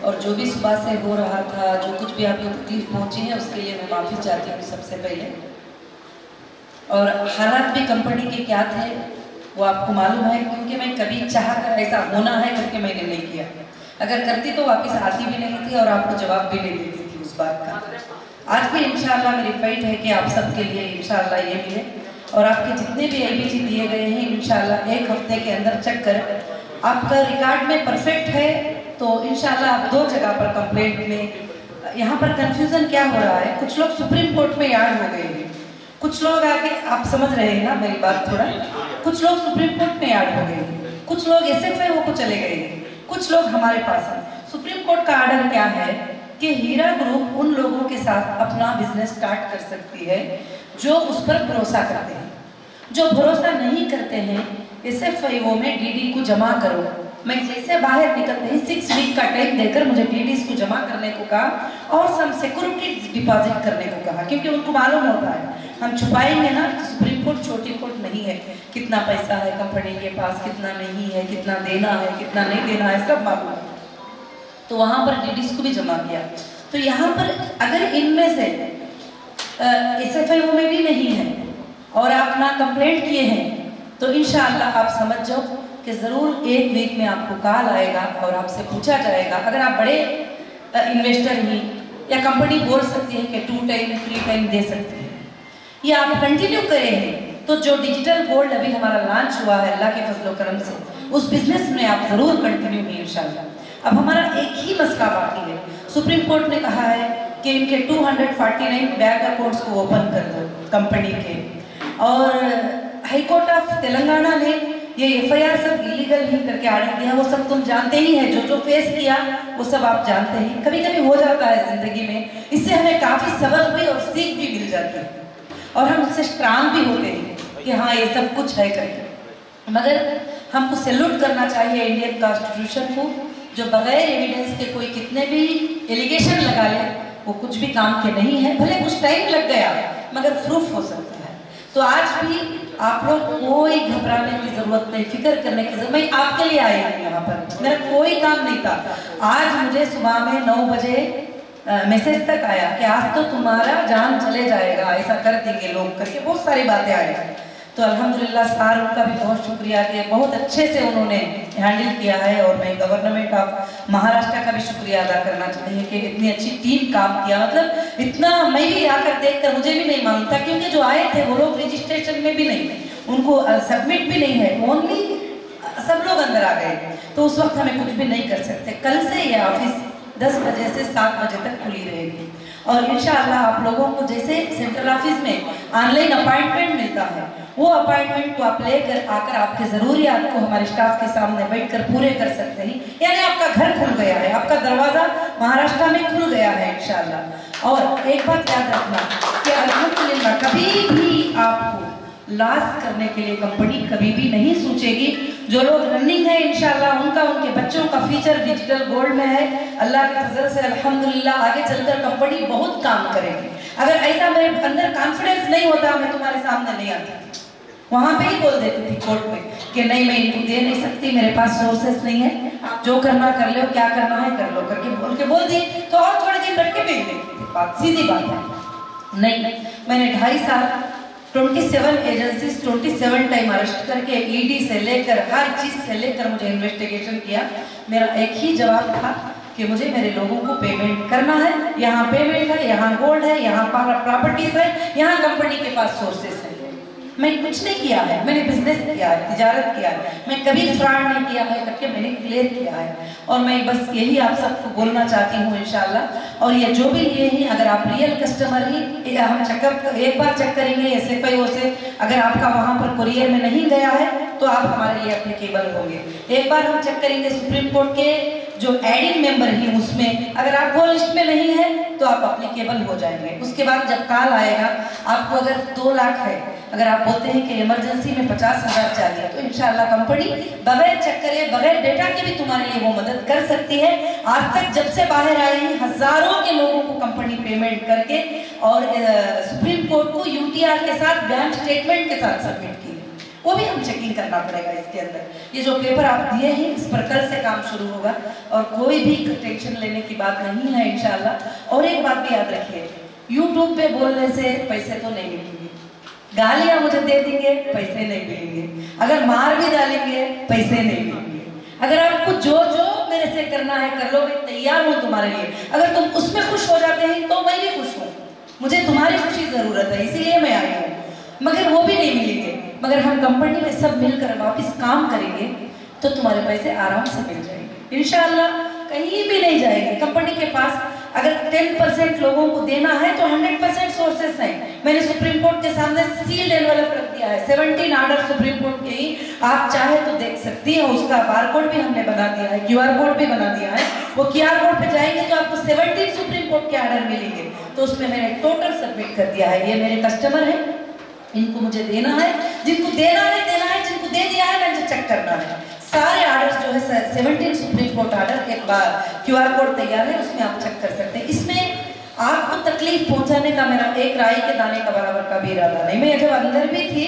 A: और जो भी सुबह से हो रहा था, जो कुछ भी आपको तकलीफ पहुँची है उसके लिए मैं माफ़ी चाहती हूँ सबसे पहले। और हालात भी कंपनी के क्या थे वो आपको मालूम है, क्योंकि मैं कभी चाह कर ऐसा होना है करके मैंने नहीं किया। अगर करती तो वापस आती भी नहीं थी और आपको जवाब भी नहीं देती थी उस बात का। आज भी इंशाल्लाह मेरी फाइट है कि आप सबके लिए इंशाल्लाह ये मिले, और आपके जितने भी APG दिए गए हैं इंशाल्लाह 1 हफ्ते के अंदर चेक कर आपका रिकॉर्ड में परफेक्ट है तो इंशाल्लाह आप 2 जगह पर कंप्लेंट में। यहाँ पर कंफ्यूजन क्या हो रहा है, कुछ लोग सुप्रीम कोर्ट में याद हो गए हैं, कुछ लोग आगे, आप समझ रहे हैं ना मेरी बात थोड़ा, कुछ लोग सुप्रीम कोर्ट में याद हो गए हैं, कुछ लोग SFIO को चले गए हैं, कुछ लोग हमारे पास हैं। सुप्रीम कोर्ट का आर्डर क्या है कि हीरा ग्रुप उन लोगों के साथ अपना बिजनेस स्टार्ट कर सकती है जो उस पर भरोसा करते हैं। जो भरोसा नहीं करते हैं SFIO में DD को जमा करो। मैं जैसे बाहर निकलते ही 6 वीक का टाइम देकर मुझे DDs को जमा करने को कहा और सम सिक्योरिटीज डिपॉजिट करने को कहा, क्योंकि उनको मालूम होता है हम छुपाएंगे ना, सुप्रीम कोर्ट छोटी कोर्ट नहीं है, कितना पैसा है कंपनी के पास, कितना नहीं है, कितना देना है, कितना नहीं देना है, सब मालूम है। तो वहाँ पर DDs को भी जमा किया। तो यहाँ पर अगर इनमें से SFIO में भी नहीं है और आप ना कंप्लेंट किए हैं तो इंशाअल्लाह आप समझ जाओ कि ज़रूर 1 वीक में आपको कॉल आएगा और आपसे पूछा जाएगा। अगर आप बड़े इन्वेस्टर ही या कंपनी बोल सकती है कि 2 टाइम 3 टाइम दे सकते हैं, या आप कंटिन्यू करें तो जो डिजिटल गोल्ड अभी हमारा लॉन्च हुआ है अल्लाह के फजल करम से, उस बिजनेस में आप ज़रूर कंटिन्यू हैं इंशाअल्लाह। अब हमारा एक ही मसला बाकी है, सुप्रीम कोर्ट ने कहा है कि इनके 249 बैंक अकाउंट्स को ओपन कर दो कंपनी के, और हाई कोर्ट ऑफ तेलंगाना ने ये FIR सब इलीगल ही करके आर्डर दिया। वो सब तुम जानते ही हैं, जो जो फेस किया वो सब आप जानते हैं। कभी कभी हो जाता है जिंदगी में, इससे हमें काफ़ी सबक भी और सीख भी मिल जाती है और हम उससे स्ट्रांग भी होते हैं कि हाँ ये सब कुछ है करके। मगर हमको सैल्यूट करना चाहिए इंडियन कॉन्स्टिट्यूशन को, जो बगैर एविडेंस के कोई कितने भी एलिगेशन लगा ले वो कुछ भी काम के नहीं है, भले कुछ टाइम लग गया मगर प्रूफ हो सकता है। तो आज भी आप लोग कोई घबराने की जरूरत नहीं, फिक्र करने की जरूरत। मैं आपके लिए आई हूँ यहाँ पर, मेरा कोई काम नहीं था। आज मुझे सुबह में 9 बजे मैसेज तक आया कि आज तो तुम्हारा जान चले जाएगा, ऐसा कर देंगे लोग करके बहुत सारी बातें आई। तो अल्हम्दुलिल्लाह सर उनका भी बहुत शुक्रिया कि बहुत अच्छे से उन्होंने हैंडल किया है। और मैं गवर्नमेंट ऑफ महाराष्ट्र का भी शुक्रिया अदा करना चाहती हूँ कि इतनी अच्छी टीम काम किया। मतलब इतना मैं भी आकर देखकर मुझे भी नहीं मालूम था, क्योंकि जो आए थे वो लोग रजिस्ट्रेशन में भी नहीं, उनको सबमिट भी नहीं है, ओनली सब लोग अंदर आ गए। तो उस वक्त हमें कुछ भी नहीं कर सकते। कल से ये ऑफिस 10 बजे से 7 बजे तक खुली रहेगी और इंशाअल्लाह आप लोगों को जैसे सेंट्रल ऑफिस में ऑनलाइन अपॉइंटमेंट मिलता है, वो अपॉइंटमेंट को आप लेकर आकर आपके जरूरियात को हमारे स्टाफ के सामने बैठकर पूरे कर सकते हैं। यानी आपका घर खुल गया है, आपका दरवाजा महाराष्ट्र में खुल गया है इंशाअल्लाह। और एक बात याद रखना कि अल्हम्दुलिल्लाह कभी भी आपको लॉस करने के लिए कंपनी कभी भी नहीं सोचेगी। जो लोग रनिंग है इंशाल्लाह उनका, उनके बच्चों का फ्यूचर डिजिटल गोल्ड में है। अल्लाह के फजल से अल्हम्दुलिल्लाह आगे चलकर कंपनी बहुत काम करेगी। अगर ऐसा मेरे अंदर कॉन्फिडेंस नहीं होता मैं तुम्हारे सामने नहीं आती, वहां पे ही बोल देती थी कोर्ट में कि नहीं मैं इनको दे नहीं सकती, मेरे पास सोर्सेस नहीं है, आप जो करना कर लो, क्या करना है कर लो करके बोल दी तो और थोड़े दिन रख के भेज देती थी। बात सीधी बात है। नहीं, मैंने 2.5 साल 27 एजेंसीज 27 टाइम अरेस्ट करके ईडी से लेकर हर चीज से लेकर मुझे इन्वेस्टिगेशन किया। मेरा एक ही जवाब था कि मुझे मेरे लोगों को पेमेंट करना है। यहाँ पेमेंट है, यहाँ गोल्ड है, यहाँ प्रॉपर्टीज है, यहाँ कंपनी के पास सोर्सेस है। मैं कुछ नहीं किया है, मैंने बिजनेस किया है, तिजारत किया है, मैं कभी फ्रॉड नहीं किया है करके मैंने क्लियर किया है। और मैं बस यही आप सबको बोलना चाहती हूँ इंशाल्लाह। और ये जो भी लिए हैं, अगर आप रियल कस्टमर ही, हम चेकअप एक बार चेक करेंगे SFIO से, अगर आपका वहाँ पर कुरियर में नहीं गया है तो आप हमारे लिए एप्लीकेबल होंगे। एक बार हम चेक करेंगे सुप्रीम कोर्ट के जो एडिंग मेंबर हैं उसमें, अगर आप वो लिस्ट में नहीं है तो आप एप्लीकेबल हो जाएंगे। उसके बाद जब कॉल आएगा आपको, अगर 2 लाख है, अगर आप बोलते हैं कि इमरजेंसी में 50,000 चाहिए, तो इंशाल्लाह कंपनी बगैर चेक करे, बगैर डेटा के भी तुम्हारे लिए वो मदद कर सकती है। आज तक जब से बाहर आए हैं हजारों के लोगों को कंपनी पेमेंट करके और सुप्रीम कोर्ट को UTR के साथ बैंक स्टेटमेंट के साथ सबमिट की, वो भी हम चेकिंग करना पड़ेगा इसके अंदर। ये जो पेपर आप दिए हैं इस पर कल से काम शुरू होगा और कोई भी टेंशन लेने की बात नहीं है इंशाल्लाह। और एक बात भी याद रखिए, यूट्यूब पे बोलने से पैसे तो नहीं मिलेंगे, गालियां मुझे दे देंगे पैसे नहीं मिलेंगे, अगर मार भी डालेंगे पैसे नहीं मिलेंगे। अगर आपको जो जो मेरे से करना है कर लो, मैं तैयार हूँ तुम्हारे लिए। अगर तुम उसमें खुश हो जाते हैं तो मैं भी खुश हूँ, मुझे तुम्हारी खुशी जरूरत है, इसीलिए मैं आई हूँ। मगर वो भी नहीं मिलेंगे, मगर हम कंपनी में सब मिलकर वापस काम करेंगे तो तुम्हारे पैसे आराम से मिल जाएंगे इंशाल्लाह, कहीं भी नहीं जाएंगे। कंपनी के पास अगर 10% लोगों को देना है तो 100% सोर्सेस हैं। मैंने सुप्रीम कोर्ट के सामने सील एनवेलप रख दिया है, 17 ऑर्डर सुप्रीम कोर्ट के ही, आप चाहे तो देख सकती हैं। उसका बारकोड भी हमने बना दिया है, QR कोड भी बना दिया है। वो QR कोड पे जाएंगे तो आपको 17 सुप्रीम कोर्ट के ऑर्डर मिलेंगे। तो उसमें मैंने टोटल सबमिट कर दिया है। ये मेरे कस्टमर है, इनको मुझे देना है, जिनको देना है देना है, जिनको दे दिया है मुझे चेक करना है। सारे ऑर्डर्स जो है 17 सुप्रीम कोर्ट ऑर्डर, एक बार QR कोड तैयार है, उसमें आप चेक कर सकते हैं। इसमें आपको तकलीफ पहुंचाने का मेरा एक राई के दाने का बराबर का भी इरादा नहीं। मैं जब अंदर भी थी,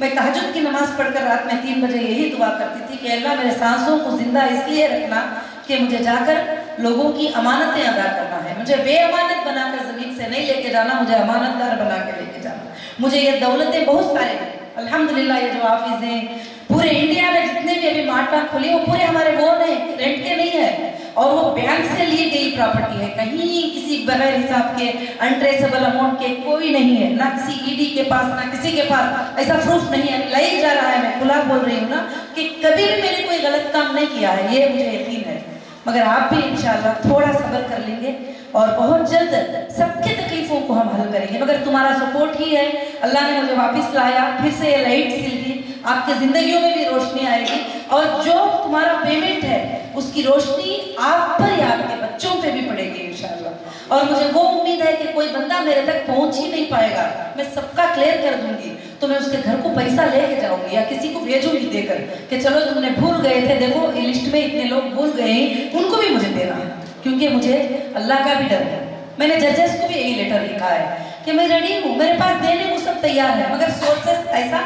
A: मैं तहज्जुद की नमाज पढ़कर रात में 3 बजे यही दुआ करती थी कि अल्लाह मेरे सांसों को जिंदा इसलिए रखना कि मुझे जाकर लोगों की अमानतें अदा करना है। मुझे बेअमानत बनाकर जमीन से नहीं लेके जाना, मुझे अमानतदार बना के लेके जाना। मुझे ये दौलतें बहुत सारे हैं अल्हम्दुलिल्लाह। ये जो ऑफिस हैं पूरे इंडिया में जितने भी अभी मार्ट खुले वो पूरे हमारे वो नहीं, रेंट के नहीं है, और वो बैंक से ली गई प्रॉपर्टी है। कहीं किसी बगैर हिसाब के अनट्रेसेबल अमाउंट के कोई नहीं है, ना किसी ईडी के पास, ना किसी के पास ऐसा प्रूफ नहीं है। लाइव जा रहा है, मैं खुला बोल रही हूँ ना कि कभी भी मैंने कोई गलत काम नहीं किया है, ये मुझे यकीन है। मगर आप भी इंशाल्लाह थोड़ा सब्र कर लेंगे और बहुत जल्द सबके तकलीफों को हम हल करेंगे। मगर तुम्हारा सपोर्ट ही है, अल्लाह ने मुझे वापस लाया, फिर से ये लाइट सिल दी, आपके जिंदगियों में भी रोशनी आएगी। और जो तुम्हारा पेमेंट है उसकी रोशनी आप पर या आपके बच्चों पे भी पड़ेगी इंशाल्लाह। और मुझे वो उम्मीद है कि कोई बंदा मेरे तक पहुंच ही नहीं पाएगा, मैं सबका क्लियर कर दूंगी। तो मैं उसके घर को पैसा लेके जाऊंगी या किसी को भेजूंगी देकर कि चलो तुमने भूल गए थे, देखो लिस्ट में इतने लोग भूल गए, उनको भी मुझे देना है, क्योंकि मुझे अल्लाह का भी डर है। मैंने जजेस को भी यही लेटर लिखा है कि मैं रेडी हूँ, मेरे पास देने को सब तैयार है, मगर सोर्सेस ऐसा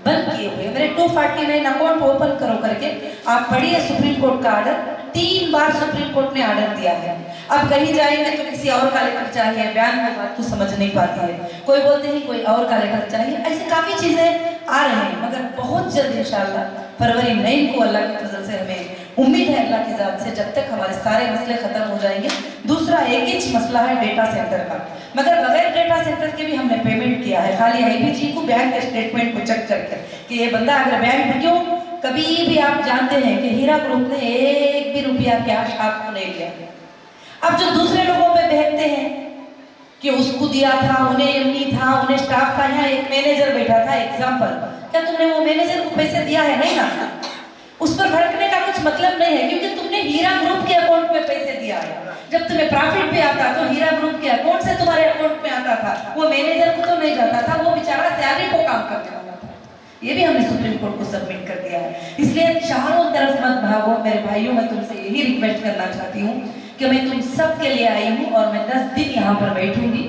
A: बंद किए हुए। मेरे 249 अकाउंट ओपन करो करके आप पढ़िए सुप्रीम कोर्ट का ऑर्डर, 3 बार सुप्रीम कोर्ट ने ऑर्डर दिया है। अब कहीं जाएंगे तो किसी और का लेटर चाहिए, बयान में बात को समझ नहीं पाती है, कोई बोलते हैं कोई और का लेटर चाहिए, ऐसी काफी चीजें आ रही हैं। मगर बहुत जल्द इंशाअल्लाह फरवरी 9 को अल्लाह की फजल से हमें उम्मीद है अल्लाह की जात से, जब तक हमारे सारे मसले खत्म हो जाएंगे। दूसरा एक ही मसला है डेटा सेंटर का, मगर बगैर डेटा सेंटर के भी हमने पेमेंट किया है, खाली IBG को बैंक स्टेटमेंट को चेक करके कि ये बंदा अगर बैंक, क्यों कभी भी आप जानते हैं कि हीरा ग्रुप ने 1 भी रुपया कैश आपको नहीं लिया। अब जो दूसरे लोगों पे बहकते हैं कि उसको दिया था, उन्हें नहीं था, उन्हें स्टाफ था, यहाँ एक मैनेजर बैठा था, एग्जाम्पल, क्या तुमने वो मैनेजर को पैसे दिया है? नहीं ना, उस पर भड़कने का कुछ मतलब नहीं है, क्योंकि तुमने हीरा ग्रुप के अकाउंट में पैसे दिया है। जब तुम्हें प्रॉफिट पे आता तो हीरा ग्रुप के अकाउंट से तुम्हारे अकाउंट में आता था, वो मैनेजर को तो नहीं जाता था, वो बेचारा सैलरी को काम करने वाला था। ये भी हमने सुप्रीम कोर्ट को सबमिट कर दिया है। इसलिए चारों तरफ मत भागो मेरे भाइयों, मैं तुमसे यही रिक्वेस्ट करना चाहती हूँ कि मैं तुम सब के लिए आई हूँ और मैं 10 दिन यहाँ पर बैठूंगी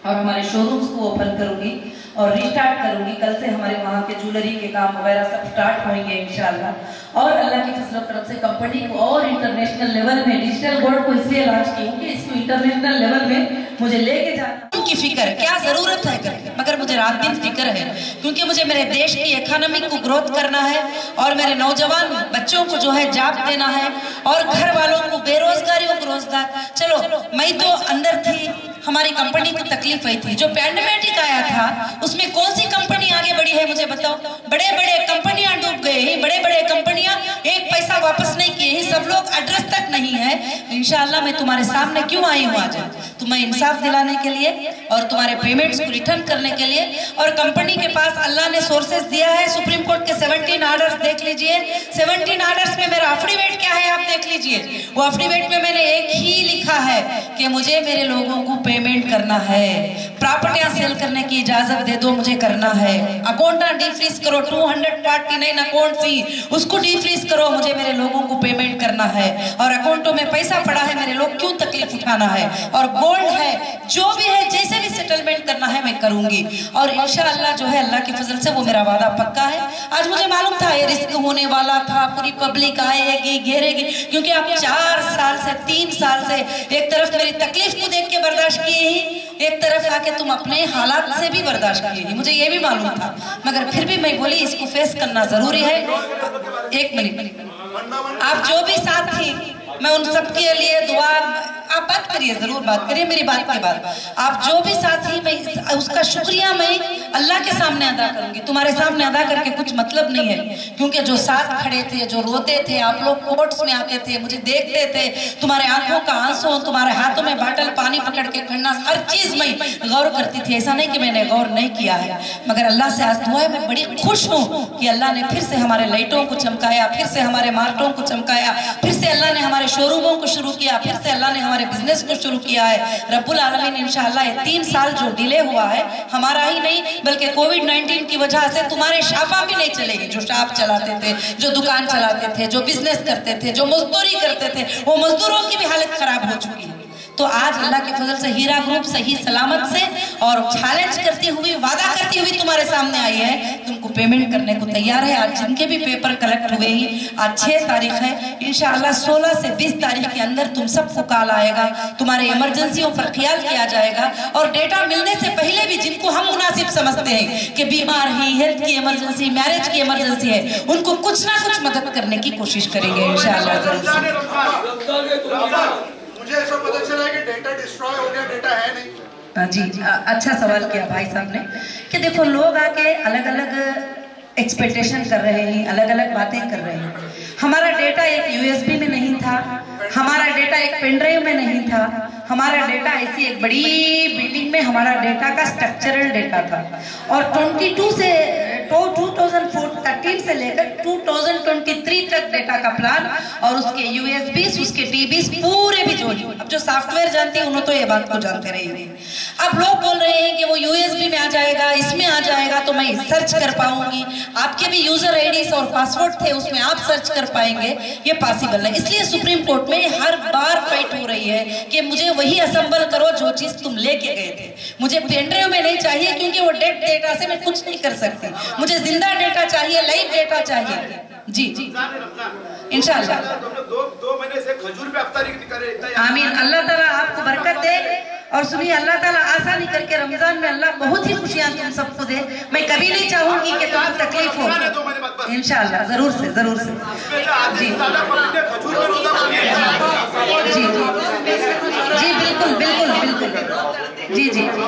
A: और हमारे शोरूम्स को ओपन करूंगी और रिस्टार्ट करूंगी। कल से हमारे वहाँ के ज्वेलरी के काम वगैरह सब स्टार्ट होंगे इंशाल्लाह। और अल्लाह की फजल तरफ से कंपनी को और इंटरनेशनल लेवल में, डिजिटल गोल्ड को इसलिए लॉन्च की हूँ कि इसको इंटरनेशनल लेवल में मुझे लेके जाना की फिक्र है, क्या जरूरत है करके, मगर मुझे रात दिन फिक्र है, क्योंकि मुझे मेरे देश की इकोनॉमी को ग्रोथ करना है और मेरे नौजवान बच्चों को जो है जॉब देना है और घर वालों को बेरोजगारियों को रोजगार। चलो मैं तो अंदर थी, हमारी कंपनी को तकलीफ हुई थी, जो पैंडेमिक आया था उसमें कौन सी कंपनी आगे बढ़ी है मुझे बताओ? बड़े बड़े कंपनियां डूब गए हैं, बड़े बड़े कंपनियां एक पैसा वापस नहीं किए हैं, सब लोग एड्रेस तक नहीं है। इंशाल्लाह मैं तुम्हारे सामने क्यों आई हूँ आज? तुम्हें इंसाफ दिलाने के लिए और तुम्हारे पेमेंट्स को रिटर्न करने के लिए। और कंपनी के पास अल्लाह ने सोर्सेस दिया है, सुप्रीम कोर्ट के 17 ऑर्डर्स देख लीजिए। 17 ऑर्डर्स में मेरा एफिडेविट क्या है आप देख लीजिए। वो एफिडेविट में मैंने एक ही लिखा है कि मुझे मेरे लोगों को पेमेंट करना है, प्रॉपर्टियां सेल करने की इजाजत दे दो, मुझे करना है, अकाउंट डीफ्रीज करो, 249 अकाउंट थी उसको डीफ्रीज करो, मुझे मेरे लोगों को पेमेंट करना है। और अकाउंटों में पैसा पड़ा है, मेरे लोग क्यों तकलीफ उठाना है? और गोल्ड है, जो भी है, जैसे भी सेटलमेंट करना है मैं करूंगी। और इंशाअल्लाह जो है अल्लाह की फजल से वो मेरा वादा पक्का है। आज मुझे मालूम था ये रिस्क होने वाला था, पूरी पब्लिक आएगी घेरेगी, क्योंकि आप 4 साल से 3 साल से एक तरफ मेरी तकलीफ को देख के बर्दाश्त किए ही, एक तरफ आके तुम अपने हालात से भी बर्दाश्त किए ही, मुझे ये भी मालूम था, मगर फिर भी मैं बोली इसको फेस करना जरूरी है। 1 मिनट, आप जो भी साथ थी मैं उन सबके लिए दुआ, आप बात करिए, जरूर बात करिए मेरी बात के बाद। आप जो भी साथी, मैं उसका शुक्रिया मैं अल्लाह के सामने अदा करूंगी, तुम्हारे सामने अदा करके कुछ मतलब नहीं है, क्योंकि जो साथ खड़े थे, जो रोते थे, आप लोग कोर्ट्स में आते थे, मुझे देखते थे, तुम्हारे आंखों का आंसू, तुम्हारे हाथों में बाटल पानी पकड़ के खड़ना, हर चीज मैं गौर करती थी। ऐसा नहीं कि मैंने गौर नहीं किया है, मगर अल्लाह से आज दुआ है, मैं बड़ी खुश हूँ कि अल्लाह ने फिर से हमारे लाइटों को चमकाया, फिर से हमारे मार्टों को चमकाया, फिर से अल्लाह ने हमारे शोरूमों को शुरू किया, फिर से अल्लाह ने हमारे बिजनेस को शुरू किया है। रब्बुल आलमीन इंशाअल्लाह ये 3 साल जो डिले हुआ है हमारा ही नहीं, बल्कि कोविड-19 की वजह से तुम्हारे शापा भी नहीं चलेगी। जो शॉप चलाते थे, जो दुकान चलाते थे, जो बिजनेस करते थे, जो मजदूरी करते थे, वो मजदूरों की भी हालत खराब हो चुकी है। तो आज अल्लाह के फजल से हीरा ग्रुप सही सलामत से और चैलेंज करती हुई, वादा करती हुई तुम्हारे सामने आई है, तुमको पेमेंट करने को तैयार है। आज जिनके भी पेपर कलेक्ट हुए ही, आज 6 तारीख है, इंशाअल्लाह 16 से 20 तारीख के अंदर तुम सबको कॉल आएगा, तुम्हारे इमरजेंसियों पर ख्याल किया जाएगा। और डेटा मिलने से पहले भी जिनको हम मुनासिब समझते हैं कि बीमार है, हेल्थ की इमरजेंसी, मैरिज की इमरजेंसी है, उनको कुछ ना कुछ मदद करने की कोशिश करेंगे इंशाअल्लाह जरूर।
C: मुझे ऐसा पता चला है कि डेटा डिस्ट्रॉय हो गया, डेटा है नहीं।
A: जी, अच्छा सवाल किया भाई साहब ने कि देखो लोग आके अलग अलग एक्सपेक्टेशन कर रहे हैं, अलग अलग बातें कर रहे हैं। हमारा डेटा एक USB में नहीं था, हमारा डेटा एक पेनड्राइव में नहीं था, हमारा डेटा ऐसी एक बड़ी बिल्डिंग में हमारा डेटा का स्ट्रक्चरल डेटा था। और 22 से तो 2013 से लेकर 2023 तक डेटा का प्लान और उसके यूएसबी उसके टीबीज पूरे भी जोड़। अब जो सॉफ्टवेयर जानती है उन्होंने तो ये बात को जानते रहे। अब लोग बोल रहे हैं कि वो यूएसबी में आ जाएगा, इसमें आ जाएगा तो मैं सर्च कर पाऊंगी। आपके भी यूजर आईडीज और पासवर्ड थे उसमें, आप सर्च कर पाएंगे, ये पॉसिबल है। इसलिए सुप्रीम कोर्ट में हर बार फाइट हो रही है कि मुझे वही असेंबल करो जो चीज तुम लेके गए थे। मुझे पेनड्राइव में नहीं चाहिए क्योंकि वो डेड डेटा से मैं कुछ नहीं कर सकती। मुझे जिंदा डेटा चाहिए, लाइव डेटा चाहिए। जी इंशाअल्लाह।
E: दो महीने से खजूर पे अफ्तारी करे।
A: आमीन। अल्लाह ताला आपको बरकत दे। और सुनिए, अल्लाह ताला आसानी करके रमजान में अल्लाह बहुत ही खुशियां तुम सबको दे। मैं कभी नहीं चाहूंगी कि तुमको तकलीफ हो। इंशाअल्लाह जरूर से जी जी बिल्कुल बिल्कुल बिल्कुल जी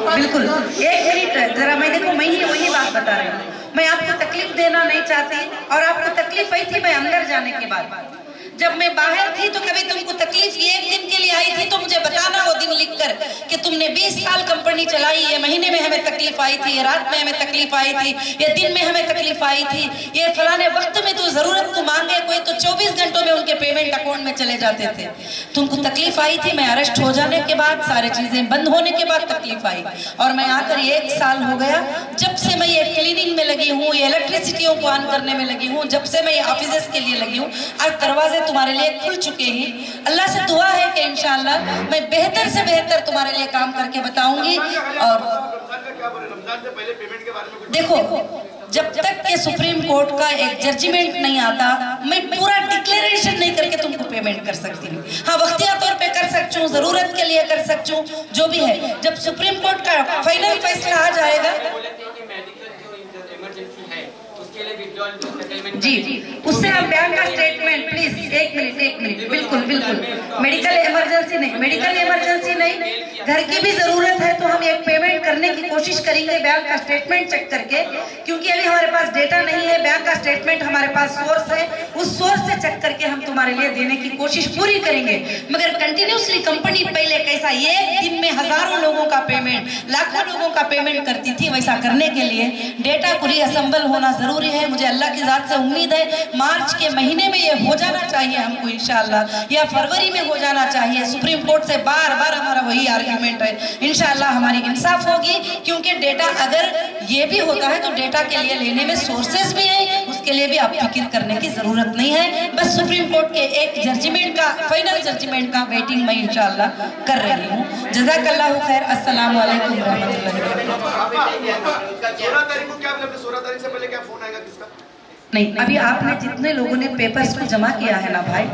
A: बिल्कुल। एक मिनट जरा, मैं देखो मैं ही वही बात बता रही हूँ। मैं आपको तकलीफ देना नहीं चाहती और आपको तकलीफ आई थी मैं अंदर जाने के बाद। जब मैं बाहर थी तो कभी तुमको तकलीफ ये एक दिन के लिए आई थी तो मुझे बताना वो दिन लिखकर कि तुमने 20 साल कंपनी चलाई, ये महीने में हमें तकलीफ आई थी, ये रात में हमें तकलीफ आई थी, ये दिन में हमें तकलीफ आई थी, ये फलाने वक्त में तो जरूरत को मांगे कोई तो 24 घंटों में उनके पेमेंट अकाउंट में चले जाते थे। तुमको तकलीफ आई थी। मैं अरेस्ट हो जाने के बाद, सारी चीजें बंद होने के बाद तकलीफ आई और मैं आकर 1 साल हो गया जब से मैं ये क्लीनिंग में लगी हूँ, ये इलेक्ट्रिसिटियों को ऑन करने में लगी हूँ, जब से मैं ये ऑफिस के लिए लगी हूँ। आज दरवाजे तुम्हारे लिए खुल चुके हैं। अल्लाह से दुआ है कि इंशाअल्लाह मैं बेहतर से बेहतर तुम्हारे लिए काम करके बताऊंगी। और देखो, जब तक के सुप्रीम कोर्ट का एक जजमेंट नहीं आता मैं पूरा डिक्लेरेशन नहीं करके तुमको पेमेंट कर सकती हूँ। हाँ, वक्तिया तौर पे कर सकती हूँ, जरूरत के लिए कर सकती हूँ, जो भी है। जब सुप्रीम कोर्ट का फाइनल फैसला आ जाएगा जी, उससे हम बैंक का स्टेटमेंट, प्लीज एक मिनट बिल्कुल मेडिकल इमरजेंसी नहीं, घर की भी जरूरत है तो हम एक पेमेंट करने की कोशिश करेंगे बैंक का स्टेटमेंट चेक करके, क्योंकि अभी हमारे पास डेटा नहीं है। बैंक का स्टेटमेंट हमारे पास सोर्स है, उस सोर्स से चेक करके हम तुम्हारे लिए देने की कोशिश पूरी करेंगे। मगर कंटिन्यूसली कंपनी पहले कैसा एक दिन में हजारों लोगों का पेमेंट, लाखों लोगों का पेमेंट करती थी, वैसा करने के लिए डेटा को रीअसेंबल होना जरूरी है। मुझे अल्लाह की जात से उम्मीद है मार्च के महीने में ये हो जाना चाहिए हमको इंशाअल्लाह, या फरवरी में हो जाना चाहिए। सुप्रीम कोर्ट से बार बार हमारा वही आर्ग्यूमेंट है। इंशाअल्लाह हमारी इंसाफ होगी, क्योंकि डेटा अगर ये भी होता है तो डेटा के लिए लेने में सोर्सेस भी है, उसके लिए भी आप फिक्र करने की जरूरत नहीं है। बस सुप्रीम कोर्ट के एक जजमेंट का, फाइनल जजमेंट का वेटिंग मैं इंशाअल्लाह कर रही हूँ। जज़ाकल्लाहु खैर। अस्सलाम वालेकुम रहमतुल्लाहि व बरकातहू।
E: 16 तारीख से पहले क्या फोन आएगा किसका?
A: नहीं, अभी आपने जितने लोगों ने पेपर्स को जमा किया है ना भाई,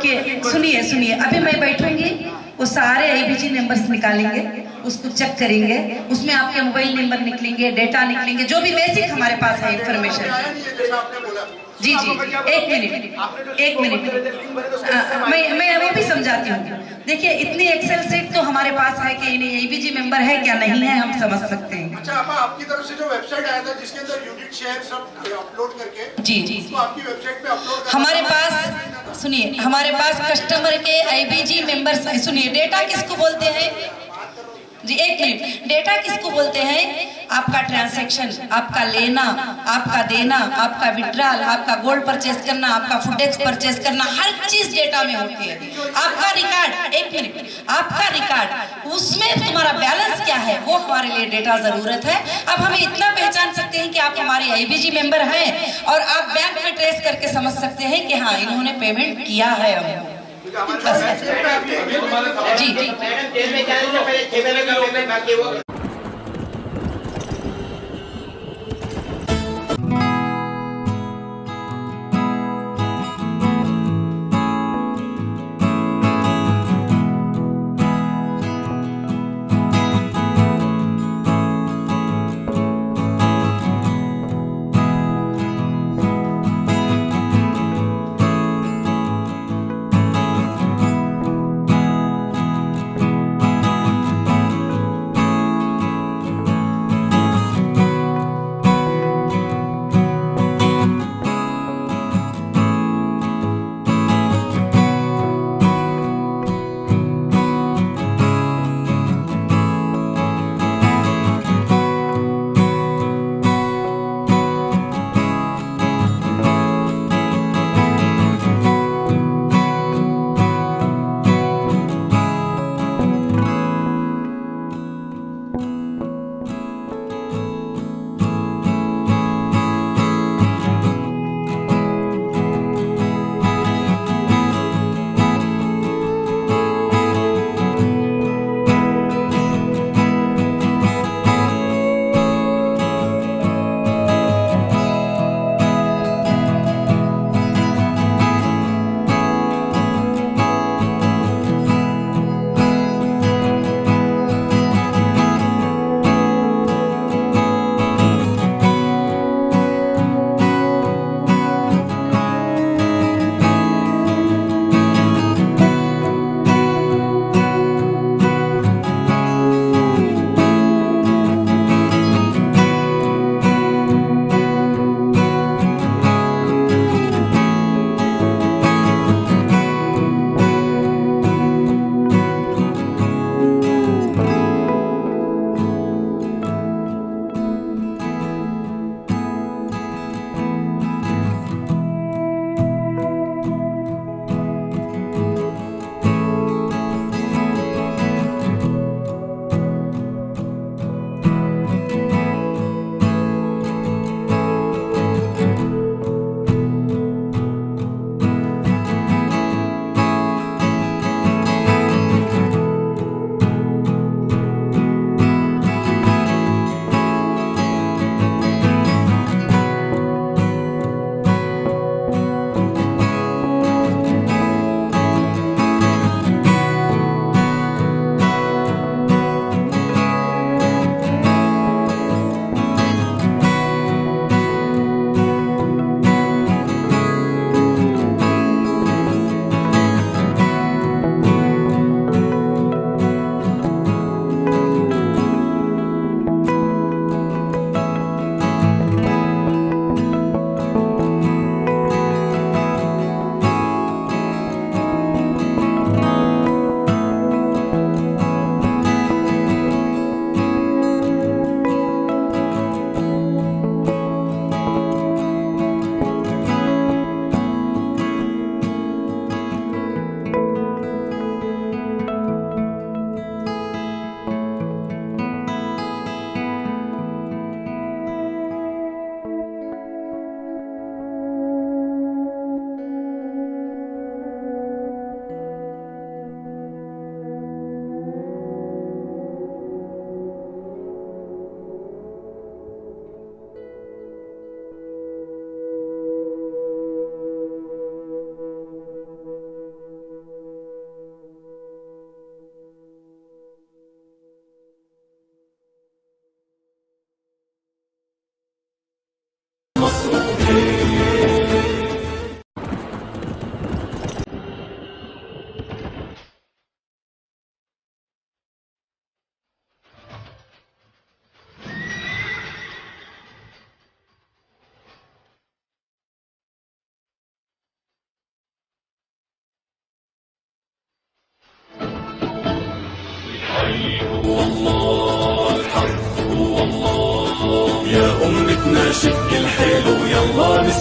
A: कि सुनिए अभी मैं बैठूंगी, वो सारे आईबीजी नंबर्स निकालेंगे, उसको चेक करेंगे, उसमें आपके मोबाइल नंबर निकलेंगे, डेटा निकलेंगे, जो भी बेसिक हमारे पास है इंफॉर्मेशन। जी एक मिनट मैं वो भी समझाती हूँ। देखिए, इतनी एक्सेल सीट तो हमारे पास है कि इन्हें एबीजी मेंबर है क्या नहीं है हम समझ सकते हैं।
C: अच्छा, आपकी तरफ से जो वेबसाइट आया था जिसके अंदर यूनिट शेयर सब अपलोड करके,
A: जी
C: तो आपकी वेबसाइट पे अपलोड
A: हमारे पास, सुनिए, हमारे पास कस्टमर के आईबीजी मेंबर्स, सुनिए, डेटा किसको बोलते हैं जी, एक मिनट, डेटा किसको बोलते हैं? आपका ट्रांजैक्शन, आपका लेना, आपका देना, आपका विड्रॉल, आपका गोल्ड परचेज करना, आपका फूडेक्स परचेज करना, हर चीज डेटा में होती है। आपका रिकॉर्ड, एक मिनट, आपका रिकॉर्ड, उसमें तुम्हारा बैलेंस क्या है, वो हमारे लिए डेटा जरूरत है। अब हमें इतना पहचान सकते हैं कि आप हमारे आईबीजी मेंबर हैं और आप बैंक में ट्रेस करके समझ सकते हैं कि हाँ इन्होंने पेमेंट किया है हमको। जी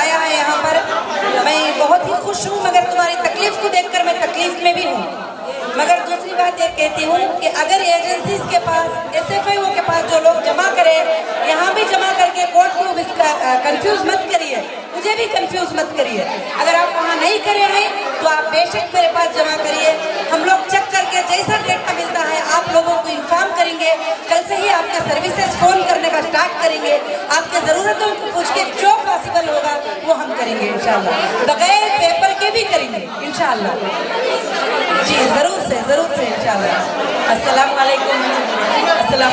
A: आया है यहाँ पर मैं बहुत ही खुश हूँ मगर तुम्हारी तकलीफ को देखकर मैं तकलीफ में भी हूँ मगर दूसरी बात ये कहती हूँ कि अगर एजेंसीज के पास SFIO के पास जो लोग जमा करे यहाँ भी जमा करके कोर्ट को कंफ्यूज मत करिए मुझे भी कंफ्यूज मत करिए अगर आप वहाँ नहीं करे हैं तो आप बेशक मेरे पास जमा करिए हम लोग चेक करके जैसा डेटा मिलता है आप लोगों को इन्फॉर्म करेंगे कल से ही आपका सर्विसेज फोन करने का स्टार्ट करेंगे आपके ज़रूरतों को पूछ के जो पॉसिबल होगा वो हम करेंगे इंशाल्लाह बगैर पेपर के भी करेंगे इंशाल्लाह जी ज़रूर से इंशाल्लाह अस्सलाम वालेकुम अस्सलाम